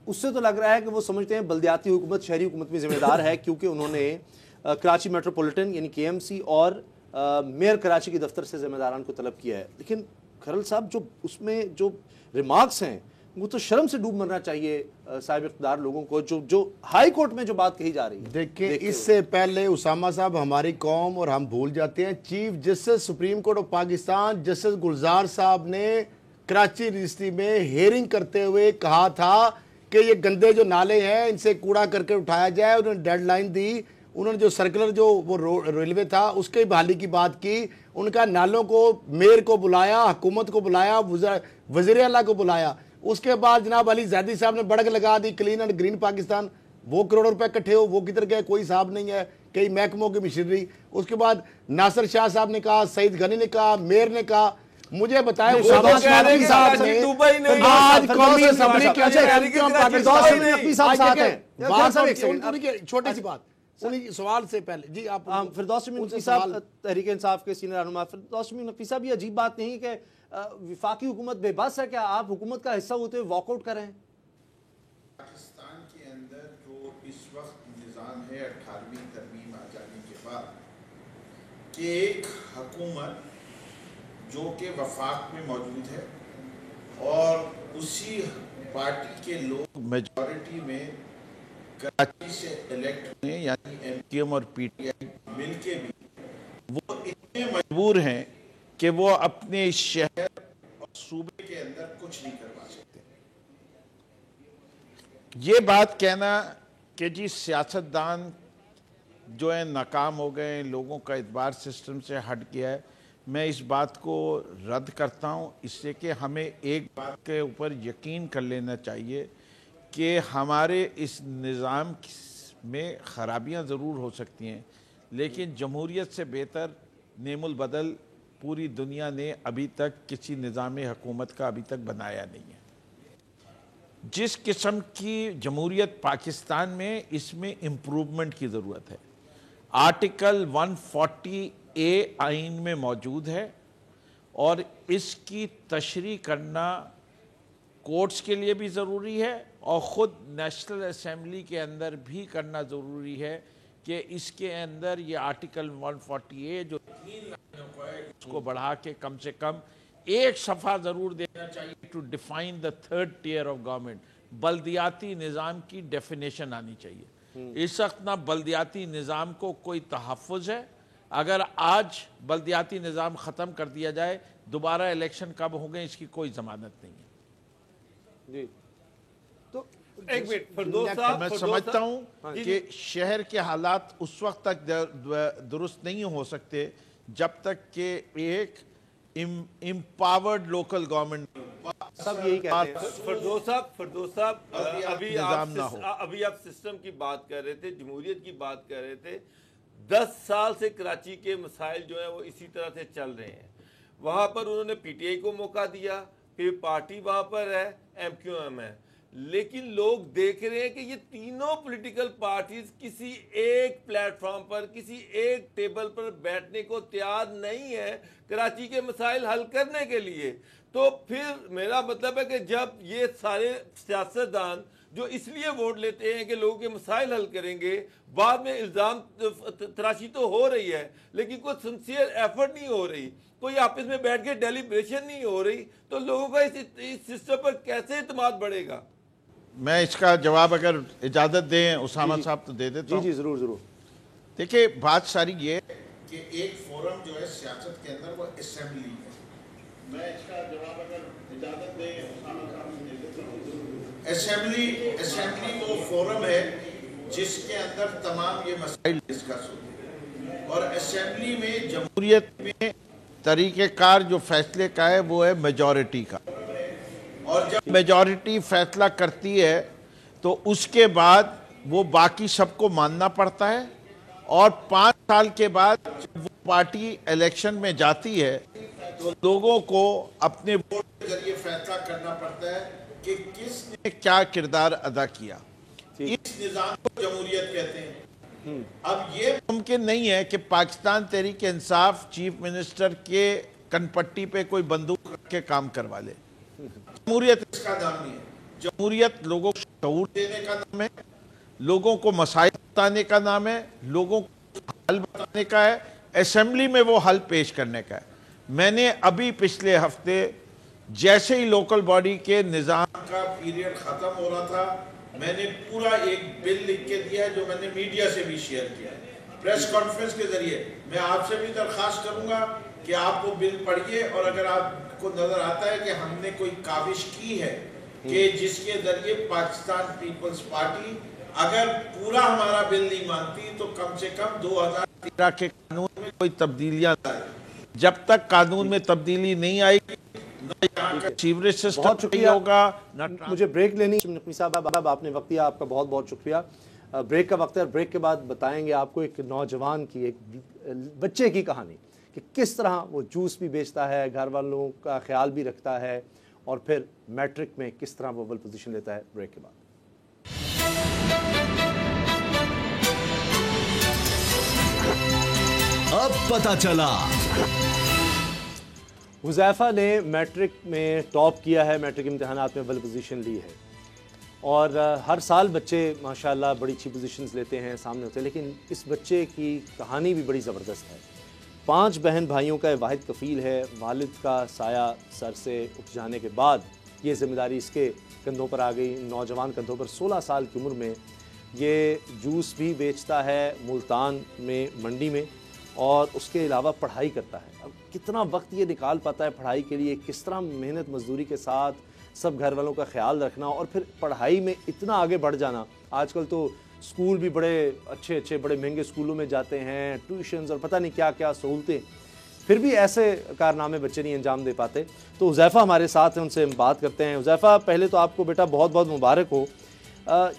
उससे तो लग रहा है कि वो समझते हैं बल्दियाती हुकूमत शहरी हुकूमत में जिम्मेदार है, क्योंकि उन्होंने कराची मेट्रोपॉलिटन यानी KMC और मेयर कराची के दफ्तर से जिम्मेदारान को तलब किया है। लेकिन खरल साहब, जो उसमें जो रिमार्क्स हैं वो तो शर्म से डूब मरना चाहिए साहिब इख्तियार लोगों को, जो हाई कोर्ट में जो बात कही जा रही है। देखिए, इससे पहले उसामा साहब, हमारी कौम और हम भूल जाते हैं, chief justice supreme court of Pakistan justice Gulzar साहब ने कराची रजिस्ट्री में हियरिंग करते हुए कहा था कि ये गंदे जो नाले हैं इनसे कूड़ा करके उठाया जाए। उन्होंने डेडलाइन दी, उन्होंने जो सर्कुलर जो वो रेलवे था उसके बहाली की बात की, उनका नालों को मेयर को बुलाया, हुकूमत को बुलाया, वज़ीर आला को बुलाया। उसके बाद जनाब अली ज़ैदी साहब ने बढ़क लगा दी क्लीन एंड ग्रीन पाकिस्तान। वो करोड़ों रुपए इकट्ठे हो, वो किधर गए कोई हिसाब नहीं है कई महकमों की मशीनरी, उसके बाद नासिर शाह साहब ने कहा, सईद गनी ने कहा, मेयर ने कहा। मुझे बताया आज कौमी असेंबली के अंदर छोटी सी बात उन्हीं सवाल से पहले जी आप फिरदौस नकवी साहब तहरीक इंसाफ के सीनियर रहनुमा, फिरदौस नकवी साहब, ये अजीब बात नहीं कि विफाकी हुकूमत बेबस है, क्या आप हुकूमत का हिस्सा होते हुए वॉकआउट कर रहे हैं? पाकिस्तान के अंदर जो इस वक्त निज़ाम है 18वीं तरमीम आ जाने के बाद कि एक हुकूमत जो कि वफाक में मौजूद है और उसी पार्टी के लोग मेजॉरिटी में कराची से इलेक्ट हुए, यानी एमक्यूएम और पीटीआई मिलके भी वो इतने मजबूर हैं कि वो अपने शहर और सूबे के अंदर कुछ नहीं करवा सकते। ये बात कहना कि जी सियासतदान जो है नाकाम हो गए, लोगों का एतबार सिस्टम से हट गया है, मैं इस बात को रद्द करता हूँ। इससे कि हमें एक बात के ऊपर यकीन कर लेना चाहिए कि हमारे इस निज़ाम में ख़राबियाँ ज़रूर हो सकती हैं, लेकिन जमहूरियत से बेहतर नेमुल बदल पूरी दुनिया ने अभी तक किसी निज़ाम हुकूमत का अभी तक बनाया नहीं है। जिस किस्म की जमहूरियत पाकिस्तान में, इसमें इम्प्रूवमेंट की ज़रूरत है। आर्टिकल 140A आइन में मौजूद है और इसकी तशरीह करना कोर्ट्स के लिए भी ज़रूरी है और ख़ुद नेशनल असेंबली के अंदर भी करना ज़रूरी है कि इसके अंदर ये आर्टिकल 140A जो 3 लाइनों का है उसको बढ़ा के कम से कम एक सफ़ा ज़रूर देना चाहिए to define the third tier of government. बल्दियाती निज़ाम की डेफिनेशन आनी चाहिए। इस वक्त ना बल्दियाती निज़ाम को कोई तहफ़्फ़ुज़ है। अगर आज बल्दियाती निज़ाम ख़त्म कर दिया जाए, दोबारा इलेक्शन कब होंगे इसकी कोई ज़मानत नहीं है। जी तो एक मिनट फिरदौस साहब, मैं समझता हूं कि शहर के हालात उस वक्त तक दुरुस्त नहीं हो सकते जब तक कि एक एम्पावर्ड लोकल गवर्नमेंट, सब यही कहते हैं। फिरदौस साहब अभी आप सिस्टम की बात कर रहे थे, जमहूरियत की बात कर रहे थे। 10 साल से कराची के मसाइल जो है वो इसी तरह से चल रहे हैं। वहां पर उन्होंने पीटीआई को मौका दिया, फिर पार्टी वहां पर है, एमक्यूएम है, लेकिन लोग देख रहे हैं कि ये तीनों पॉलिटिकल पार्टीज किसी एक प्लेटफॉर्म पर, किसी एक टेबल पर बैठने को तैयार नहीं है कराची के मसाइल हल करने के लिए। तो फिर मेरा मतलब है कि जब ये सारे सियासतदान जो इसलिए वोट लेते हैं कि लोगों के मसाइल हल करेंगे, बाद में इल्ज़ाम तराशी तो हो रही है लेकिन कोई सिंसियर एफर्ट नहीं हो रही, कोई आपस में बैठ के डेलिब्रेशन नहीं हो रही, तो लोगों का इस सिस्टम पर कैसे इत्मीनान बढ़ेगा? मैं इसका जवाब अगर इजाज़त दें उसामा साहब तो दे देता हूं। जी जरूर जरूर। देखिए बात सारी ये कि एक फोरम जो है सियासत के अंदर वो असेंबली है। मैं इसका जवाब अगर इजाज़त दें उसामा साहब तो दे देता हूं। असेंबली वो फोरम है जिसके अंदर तमाम ये मसाइल डिस्कस होते हैं और असेंबली में जमहूरियत में तरीक़ेकार जो फैसले का है वो है मेजॉरिटी का, और जब मेजॉरिटी फैसला करती है तो उसके बाद वो बाकी सबको मानना पड़ता है और 5 साल के बाद जब वो पार्टी इलेक्शन में जाती है तो लोगों को अपने वोट के जरिए फैसला करना पड़ता है कि किसने क्या किरदार अदा किया। इस निज़ाम को जमहूरियत कहते हैं। अब ये मुमकिन नहीं है कि पाकिस्तान तहरीक इंसाफ चीफ मिनिस्टर के कनपट्टी पे कोई बंदूक रख के काम करवा ले। जमहूरियत इसका नाम नहीं है। जमहूरियत लोगों को शऊर देने का नाम है, लोगों को मसाइल बताने का नाम है, लोगों को हल बताने का है, असेंबली में वो हल पेश करने का है। मैंने अभी पिछले हफ्ते जैसे ही लोकल बॉडी के निज़ाम का पीरियड खत्म हो रहा था, मैंने पूरा एक बिल लिख के दिया है जो मैंने मीडिया से भी शेयर किया है प्रेस कॉन्फ्रेंस के जरिए। मैं आपसे भी दरख्वास्त करूंगा कि आप वो बिल पढ़िए और अगर आपको नजर आता है कि हमने कोई काविश की है कि जिसके जरिए पाकिस्तान पीपल्स पार्टी अगर पूरा हमारा बिल नहीं मानती तो कम से कम 2013 के कानून में कोई तब्दीलियां लाए। जब तक कानून में तब्दीली नहीं आएगी सीवरेज सिस्टम बहुत शुक्रिया होगा। मुझे ब्रेक लेनी। नकवी साहब आपने वक्त दिया, आपका बहुत बहुत शुक्रिया। ब्रेक का वक्त है, ब्रेक के बाद बताएंगे आपको एक नौजवान की, एक बच्चे की कहानी कि किस तरह वो जूस भी बेचता है, घर वालों का ख्याल भी रखता है और फिर मैट्रिक में किस तरह वो अव्वल पोजीशन लेता है। ब्रेक के बाद अब पता चला। हुज़ैफा ने मैट्रिक में टॉप किया है, मैट्रिक इम्तिहानात में अव्वल पोजीशन ली है और हर साल बच्चे माशाल्लाह बड़ी अच्छी पोजीशंस लेते हैं, सामने होते हैं, लेकिन इस बच्चे की कहानी भी बड़ी ज़बरदस्त है। 5 बहन भाइयों का वाहिद कफ़ील है। वालिद का साया सर से उठ जाने के बाद ये ज़िम्मेदारी इसके कंधों पर आ गई, नौजवान कंधों पर। 16 साल की उम्र में ये जूस भी बेचता है मुल्तान में मंडी में और उसके अलावा पढ़ाई करता है। अब कितना वक्त ये निकाल पाता है पढ़ाई के लिए, किस तरह मेहनत मजदूरी के साथ सब घर वालों का ख्याल रखना और फिर पढ़ाई में इतना आगे बढ़ जाना। आजकल तो स्कूल भी बड़े अच्छे बड़े महंगे स्कूलों में जाते हैं, ट्यूशन्स और पता नहीं क्या क्या सहूलतें, फिर भी ऐसे कारनामे बच्चे नहीं अंजाम दे पाते। तो हुज़ैफा हमारे साथ हैं, उनसे हम बात करते हैं। हुज़ैफा, पहले तो आपको बेटा बहुत बहुत मुबारक हो।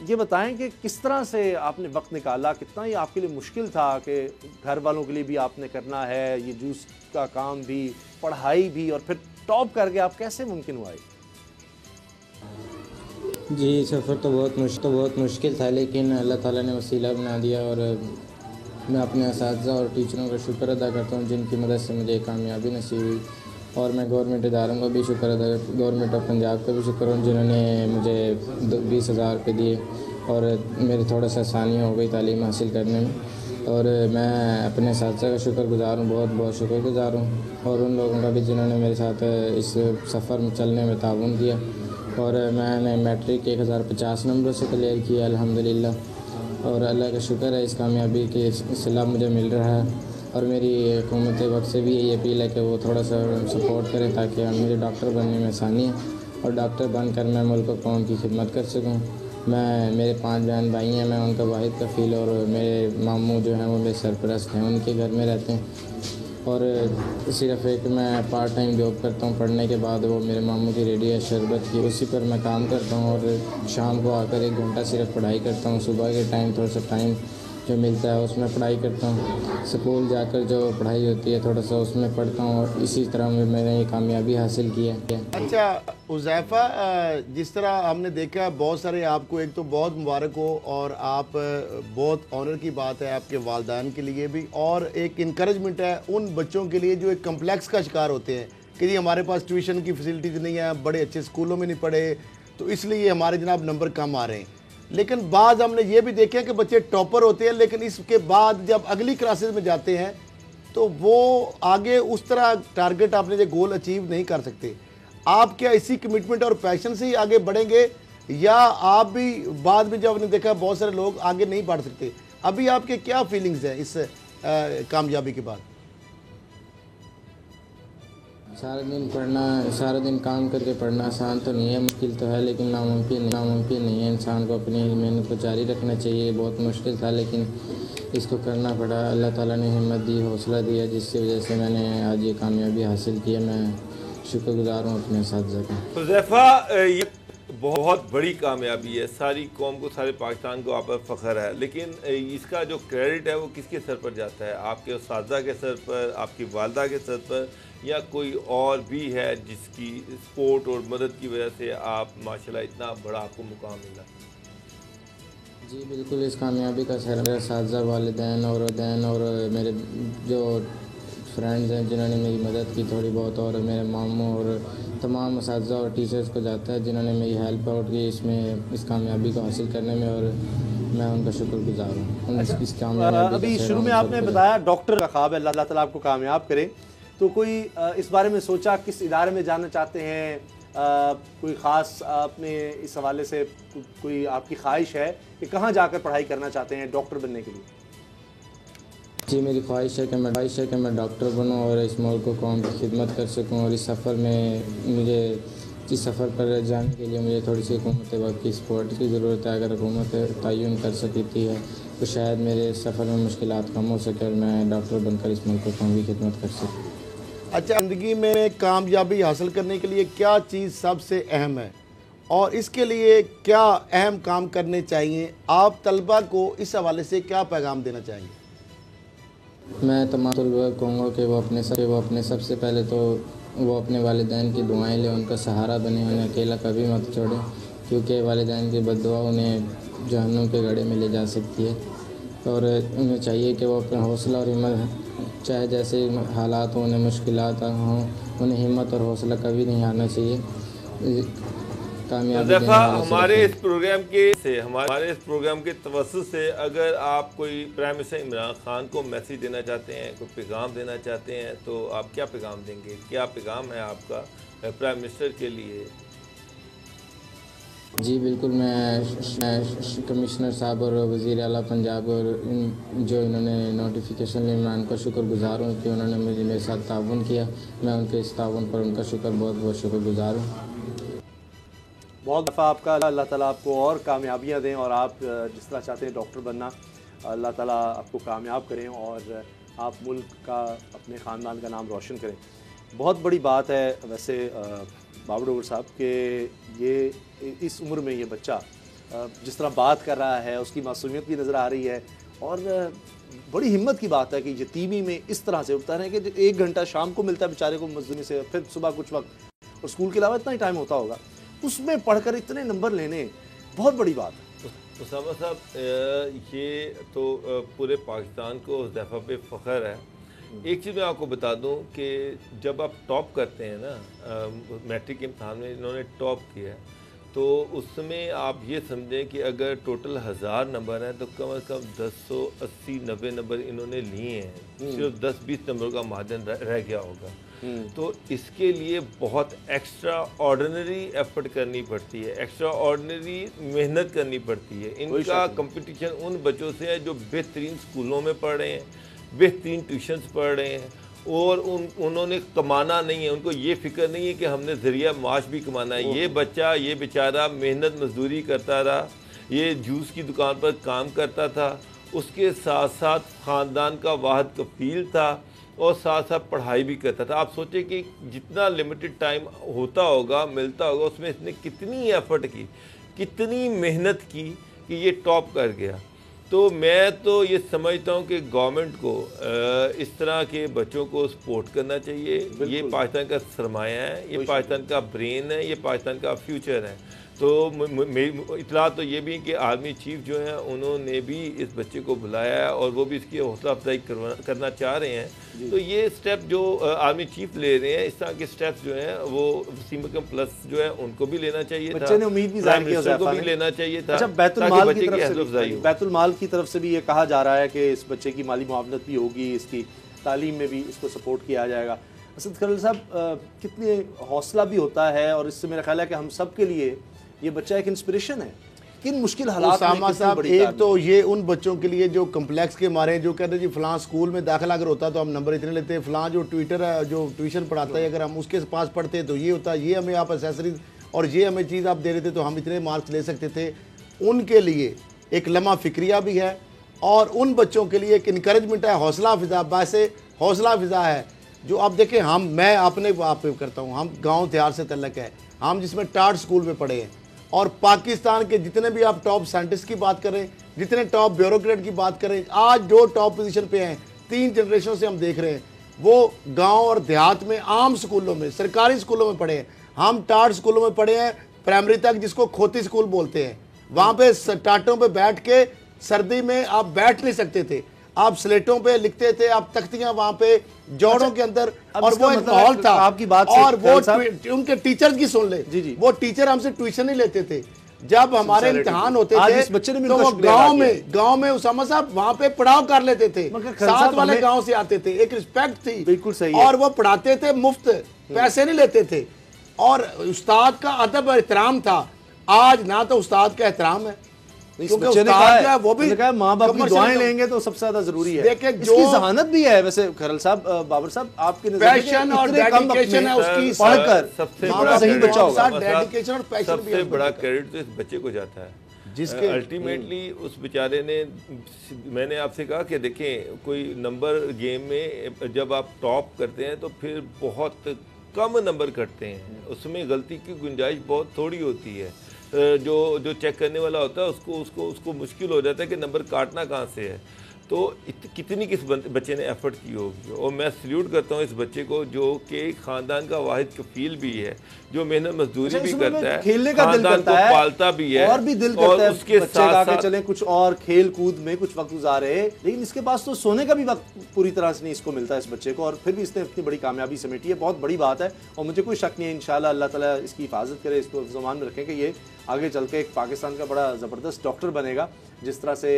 ये बताएं कि किस तरह से आपने वक्त निकाला, कितना ये आपके लिए मुश्किल था कि घर वालों के लिए भी आपने करना है, ये जूस का काम भी, पढ़ाई भी, और फिर टॉप करके आप कैसे मुमकिन हुआ? जी सफ़र तो बहुत मुश्किल था, लेकिन अल्लाह ताला ने वसीला बना दिया और मैं अपने असातिज़ा और टीचरों का शुक्र अदा करता हूँ जिनकी मदद से मुझे कामयाबी नसीब हुई। और मैं गवर्नमेंट इदारों का भी शुक्र अदा, गवर्नमेंट ऑफ पंजाब का भी शुक्र हूँ जिन्होंने मुझे 20,000 रुपये दिए और मेरी थोड़ा सा आसानी हो गई तालीम हासिल करने में। और मैं अपने असातिज़ा का शुक्रगुज़ार हूँ, बहुत शुक्रगुज़ार हूँ, और उन लोगों का भी जिन्होंने मेरे साथ इस सफ़र में चलने में ताउन किया। और मैंने मैट्रिक 1050 नंबरों से क्लियर किया अल्हम्दुलिल्लाह, और अल्लाह का शुक्र है इस कामयाबी के सिला मुझे मिल रहा है। और मेरी हुकूमत वक्त से भी यही अपील है कि वो थोड़ा सा सपोर्ट करें ताकि मुझे डॉक्टर बनने में आसानी है और डॉक्टर बनकर मैं मुल्क और कौम की खिदमत कर सकूं। मेरे 5 बहन भाई हैं, मैं उनका वाहिद कफ़ील, और मेरे मामू जो हैं वो मेरे सरपरस्त हैं, उनके घर में रहते हैं। और सिर्फ एक मैं पार्ट टाइम जॉब करता हूँ पढ़ने के बाद, वो मेरे मामू की रेडी है शरबत की, उसी पर मैं काम करता हूँ। और शाम को आकर 1 घंटा सिर्फ पढ़ाई करता हूँ। सुबह के टाइम थोड़ा सा टाइम जो मिलता है उसमें पढ़ाई करता हूँ। स्कूल जाकर जो पढ़ाई होती है थोड़ा सा उसमें पढ़ता हूँ, और इसी तरह में मैंने ये कामयाबी हासिल की है। अच्छा हुज़ैफा, जिस तरह हमने देखा बहुत सारे, आपको एक तो बहुत मुबारक हो, और आप बहुत ऑनर की बात है आपके वालिदैन के लिए भी, और एक इनकरेजमेंट है उन बच्चों के लिए जो एक कम्प्लेक्स का शिकार होते हैं कि जी हमारे पास ट्यूशन की फैसिलिटीज़ नहीं है, बड़े अच्छे स्कूलों में नहीं पढ़े, तो इसलिए हमारे जनाब नंबर कम आ रहे हैं। लेकिन बाद हमने ये भी देखा कि बच्चे टॉपर होते हैं, लेकिन इसके बाद जब अगली क्लासेस में जाते हैं तो वो आगे उस तरह टारगेट आपने जो गोल अचीव नहीं कर सकते। आप क्या इसी कमिटमेंट और पैशन से ही आगे बढ़ेंगे, या आप भी बाद में जब आपने देखा बहुत सारे लोग आगे नहीं बढ़ सकते, अभी आपके क्या फीलिंग्स हैं इस कामयाबी के बाद? सारा दिन काम करके पढ़ना आसान तो नहीं है, मुश्किल तो है, लेकिन नामुमकिन नहीं है। इंसान को अपनी मेहनत को जारी रखना चाहिए। बहुत मुश्किल था लेकिन इसको करना पड़ा। अल्लाह ताला ने हिम्मत दी, हौसला दिया, जिसकी वजह से मैंने आज ये कामयाबी हासिल की है। मैं शुक्रगुज़ार हूँ अपने साथियों का। हुज़ैफा, ये बहुत बड़ी कामयाबी है, सारी कौम को, सारे पाकिस्तान को आप पर फ़ख्र है, लेकिन इसका जो क्रेडिट है वो किसके सर पर जाता है? आपके उस्तादा के सर पर, आपकी वालदा के सर पर, या कोई और भी है जिसकी सपोर्ट और मदद की वजह से आप माशाल्लाह इतना बड़ा आपको मुकाम मिला? जी बिल्कुल, इस कामयाबी का सर मेरे साथिया, वालिदैन और मेरे जो फ्रेंड्स हैं जिन्होंने मेरी मदद की थोड़ी बहुत, और मेरे मामू और तमाम असातिज़ा और टीचर्स को जाता है जिन्होंने मेरी हेल्प आउट की इस कामयाबी को हासिल करने में, और मैं उनका शुक्रगुज़ार हूँ। इस कामयाबी अभी शुरू में आपने बताया डॉक्टर का ख्वाब है, अल्लाह ताला आपको कामयाब करे, तो कोई इस बारे में सोचा किस इदारे में जाना चाहते हैं? कोई ख़ास आपने इस हवाले से कोई आपकी ख्वाहिश है कि कहाँ जाकर पढ़ाई करना चाहते हैं डॉक्टर बनने के लिए? जी मेरी ख्वाहिश है कि मैं डॉक्टर बनूं और इस मुल्क को कौम की खिदमत कर सकूं। और इस सफ़र में मुझे इस सफ़र पर जाने के लिए मुझे थोड़ी सी हुकूमत वक्त की सपोर्ट की ज़रूरत है। अगर हुकूमत तयन कर सकती है तो शायद मेरे सफ़र में मुश्किलात कम हो सके और मैं डॉक्टर बनकर इस मुल्क को कौम की खिदमत कर सकूँ। अच्छा, ज़िंदगी में कामयाबी हासिल करने के लिए क्या चीज़ सबसे अहम है, और इसके लिए क्या अहम काम करने चाहिए? आप तलबा को इस हवाले से क्या पैगाम देना चाहेंगे? मैं तमाम तलबा को कहूँगा कि वो अपने सबसे पहले तो वो अपने वालिदैन की दुआएं लें, उनका सहारा बने, उन्हें अकेला कभी मत छोड़ें, क्योंकि वालिदैन की बद्दुआ उन्हें जहन्नुम के गड्ढे में ले जा सकती है। और उन्हें चाहिए कि वो अपना हौसला और हिम्मत, चाहे जैसे हालात हों, उन्हें मुश्किलात हों, उन्हें हिम्मत और हौसला कभी नहीं हारना चाहिए। कामयाबी हमारे इस प्रोग्राम के तवज्जुह से अगर आप कोई प्राइम मिनिस्टर इमरान खान को मैसेज देना चाहते हैं, कोई पैगाम देना चाहते हैं, तो आप क्या पैगाम देंगे? क्या पैगाम है आपका प्राइम मिनिस्टर के लिए? जी बिल्कुल, मैं कमिश्नर साहब और वज़ीर आला पंजाब और जो इन्होंने नोटिफिकेशन लिया, मैं उनका शुक्रगुज़ार हूँ कि उन्होंने मेरे साथ ताउन किया। मैं उनके इस ताउन पर उनका बहुत बहुत शुक्रगुज़ार हूँ। बहुत दफ़ा आपका अल्लाह ताला आपको और कामयाबियाँ दें और आप जिस तरह चाहते हैं डॉक्टर बनना, अल्लाह ताला आपको कामयाब करें और आप मुल्क का, अपने ख़ानदान का नाम रोशन करें। बहुत बड़ी बात है वैसे बाबर डोगर साहब कि ये इस उम्र में ये बच्चा जिस तरह बात कर रहा है, उसकी मासूमियत भी नज़र आ रही है और बड़ी हिम्मत की बात है कि यतीमी में इस तरह से उठता है कि 1 घंटा शाम को मिलता है बेचारे को मजदूरी से, फिर सुबह कुछ वक्त और स्कूल के अलावा इतना ही टाइम होता होगा, उसमें पढ़कर इतने नंबर लेने बहुत बड़ी बात है। उसामा साहब, ये तो पूरे पाकिस्तान को उस दफ़ा पे फ़ख्र है। एक चीज़ मैं आपको बता दूं कि जब आप टॉप करते हैं ना, मैट्रिक के इम्तहान में इन्होंने टॉप किया है, तो उसमें आप ये समझें कि अगर टोटल 1000 नंबर हैं तो कम से कम 1080-90 नंबर इन्होंने लिए हैं, सिर्फ 10-20 नंबर का मार्जिन रह गया होगा। तो इसके लिए बहुत एक्स्ट्रा ऑर्डिनरी एफर्ट करनी पड़ती है, एक्स्ट्रा ऑर्डिनरी मेहनत करनी पड़ती है। इनका कंपटीशन उन बच्चों से है जो बेहतरीन स्कूलों में पढ़ रहे हैं, बेहतरीन ट्यूशन्स पढ़ रहे हैं और उन्होंने कमाना नहीं है, उनको ये फिक्र नहीं है कि हमने ज़रिया माश भी कमाना है। ये बच्चा, ये बेचारा मेहनत मजदूरी करता रहा, ये जूस की दुकान पर काम करता था, उसके साथ साथ ख़ानदान का वाहिद कफील था और साथ साथ पढ़ाई भी करता था। आप सोचें कि जितना लिमिटेड टाइम होता होगा, मिलता होगा, उसमें इसने कितनी एफर्ट की, कितनी मेहनत की कि ये टॉप कर गया। तो मैं तो ये समझता हूँ कि गवर्नमेंट को इस तरह के बच्चों को सपोर्ट करना चाहिए। ये पाकिस्तान का सरमाया है, ये पाकिस्तान का ब्रेन है, ये पाकिस्तान का फ्यूचर है। तो इतला तो ये भी कि आर्मी चीफ जो है उन्होंने भी इस बच्चे को बुलाया है और वो भी इसकी हौसला अफजाई करना चाह रहे हैं। तो ये स्टेप जो आर्मी चीफ ले रहे हैं, इस तरह के स्टेप्स जो हैं वो वसीम अकरम प्लस जो है उनको भी लेना चाहिए था, बच्चे ने उम्मीद भी जाहिर की को भी लेना चाहिए था। अच्छा, बैतुल माल की तरफ से भी ये कहा जा रहा है कि इस बच्चे की माली मुआवनत भी होगी, इसकी तालीम में भी इसको सपोर्ट किया जाएगा। असद खलील साहब, कितने हौसला भी होता है और इससे मेरा ख्याल है कि हम सब के लिए ये बच्चा एक इंस्पिरेशन है। किन मुश्किल हालात में साहब, एक तो ये उन बच्चों के लिए जो कम्प्लेक्स के मारे जो कहते हैं जी फलां स्कूल में दाखिला अगर होता तो हम नंबर इतने लेते हैं, फलां जो ट्विटर है जो ट्यूशन पढ़ाता है अगर हम उसके पास पढ़ते तो ये होता, ये हमें आप एसेसरीज और ये हमें चीज़ आप दे रहे थे तो हम इतने मार्क्स ले सकते थे। उनके लिए एक लम्हा फिक्रिया भी है और उन बच्चों के लिए एक इनकरेजमेंट है, हौसला अफजा। वैसे हौसला अफजा है जो आप देखें, मैं अपने आप पे करता हूँ, हम गाँव त्यार से तल्लक है, हम जिसमें टाट स्कूल में पढ़े हैं और पाकिस्तान के जितने भी आप टॉप साइंटिस्ट की बात करें, जितने टॉप ब्यूरोक्रेट की बात करें, आज जो टॉप पोजीशन पे हैं 3 जनरेशन से हम देख रहे हैं, वो गांव और देहात में आम स्कूलों में, सरकारी स्कूलों में पढ़े हैं। हम टाट स्कूलों में पढ़े हैं प्राइमरी तक, जिसको खोती स्कूल बोलते हैं। वहाँ पे टाटों पे बैठ के सर्दी में आप बैठ नहीं सकते थे, आप स्लेटों पे लिखते थे, आप तख्तियां वहाँ पे जोड़ों के अंदर, और वो एक माहौल था आपकी बात और वो उनके टीचर्स की सुन ले जी, वो टीचर हमसे ट्यूशन नहीं लेते थे। जब हमारे इम्तिहान होते थे तो वो गांव में उसामा साहब वहाँ पे पढ़ाओ कर लेते थे, साथ वाले गांव से आते थे, एक रिस्पेक्ट थी, बिल्कुल सही, और वो पढ़ाते थे मुफ्त, पैसे नहीं लेते थे और उस्ताद का अदब एहतराम था। आज ना तो उस्ताद का एहतराम है, क्योंकि उस्ताद जो है वो भी माँ बाप की दुआएं लेंगे तो सबसे ज्यादा जरूरी है। देखिए इसकी जहानत भी है वैसे खरल साहब, बाबर साहब, आपके पैशन और डेडिकेशन है उसकी, पढ़कर सबसे सही बच्चा होगा। डेडिकेशन और पैशन सबसे बड़ा क्रेडिट तो इस बच्चे को जाता है, जिसके अल्टीमेटली उस बेचारे ने, मैंने आपसे कहा कि देखें कोई नंबर गेम में जब आप टॉप करते हैं तो फिर बहुत कम नंबर कटते हैं, उसमें गलती की गुंजाइश बहुत थोड़ी होती है। जो चेक करने वाला होता है उसको मुश्किल हो जाता है कि नंबर काटना कहाँ से है। तो कितनी किस बच्चे ने एफर्ट की होगी, और मैं सल्यूट करता हूँ इस बच्चे को जो कि खानदान का वाहिद कफील भी है, जो मेहनत मजदूरी भी करता है, खेलने का दिल करता है, पालता भी है, और भी दिल करता है उसके साथ चले कुछ और खेल कूद में कुछ वक्त गुजारे, लेकिन इसके पास तो सोने का भी वक्त पूरी तरह से नहीं इसको मिलता है इस बच्चे को, और फिर भी इसने इतनी बड़ी कामयाबी समेटी है। बहुत बड़ी बात है और मुझे कोई शक नहीं है इंशाल्लाह अल्लाह ताला इसकी हिफाजत करे, इसको ज़मान में रखें कि ये आगे चल के एक पाकिस्तान का बड़ा ज़बरदस्त डॉक्टर बनेगा। जिस तरह से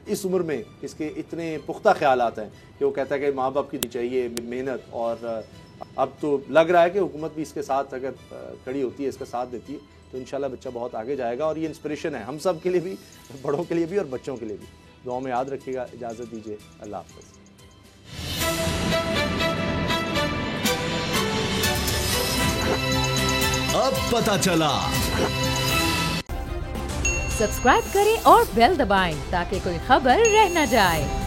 इस उम्र में इसके इतने पुख्ता ख्यालात हैं कि वो कहता है कि माँ बाप की चाहिए मेहनत, और अब तो लग रहा है कि हुकूमत भी इसके साथ अगर खड़ी होती है, इसका साथ देती है, तो इंशाल्लाह बच्चा बहुत आगे जाएगा। और ये इंस्पिरेशन है हम सब के लिए भी, बड़ों के लिए भी और बच्चों के लिए भी। दुआ में याद रखिएगा, इजाज़त दीजिए, अल्लाह हाफ़िज़। अब पता चला। सब्सक्राइब करें और बेल दबाएं ताकि कोई खबर रह न जाए।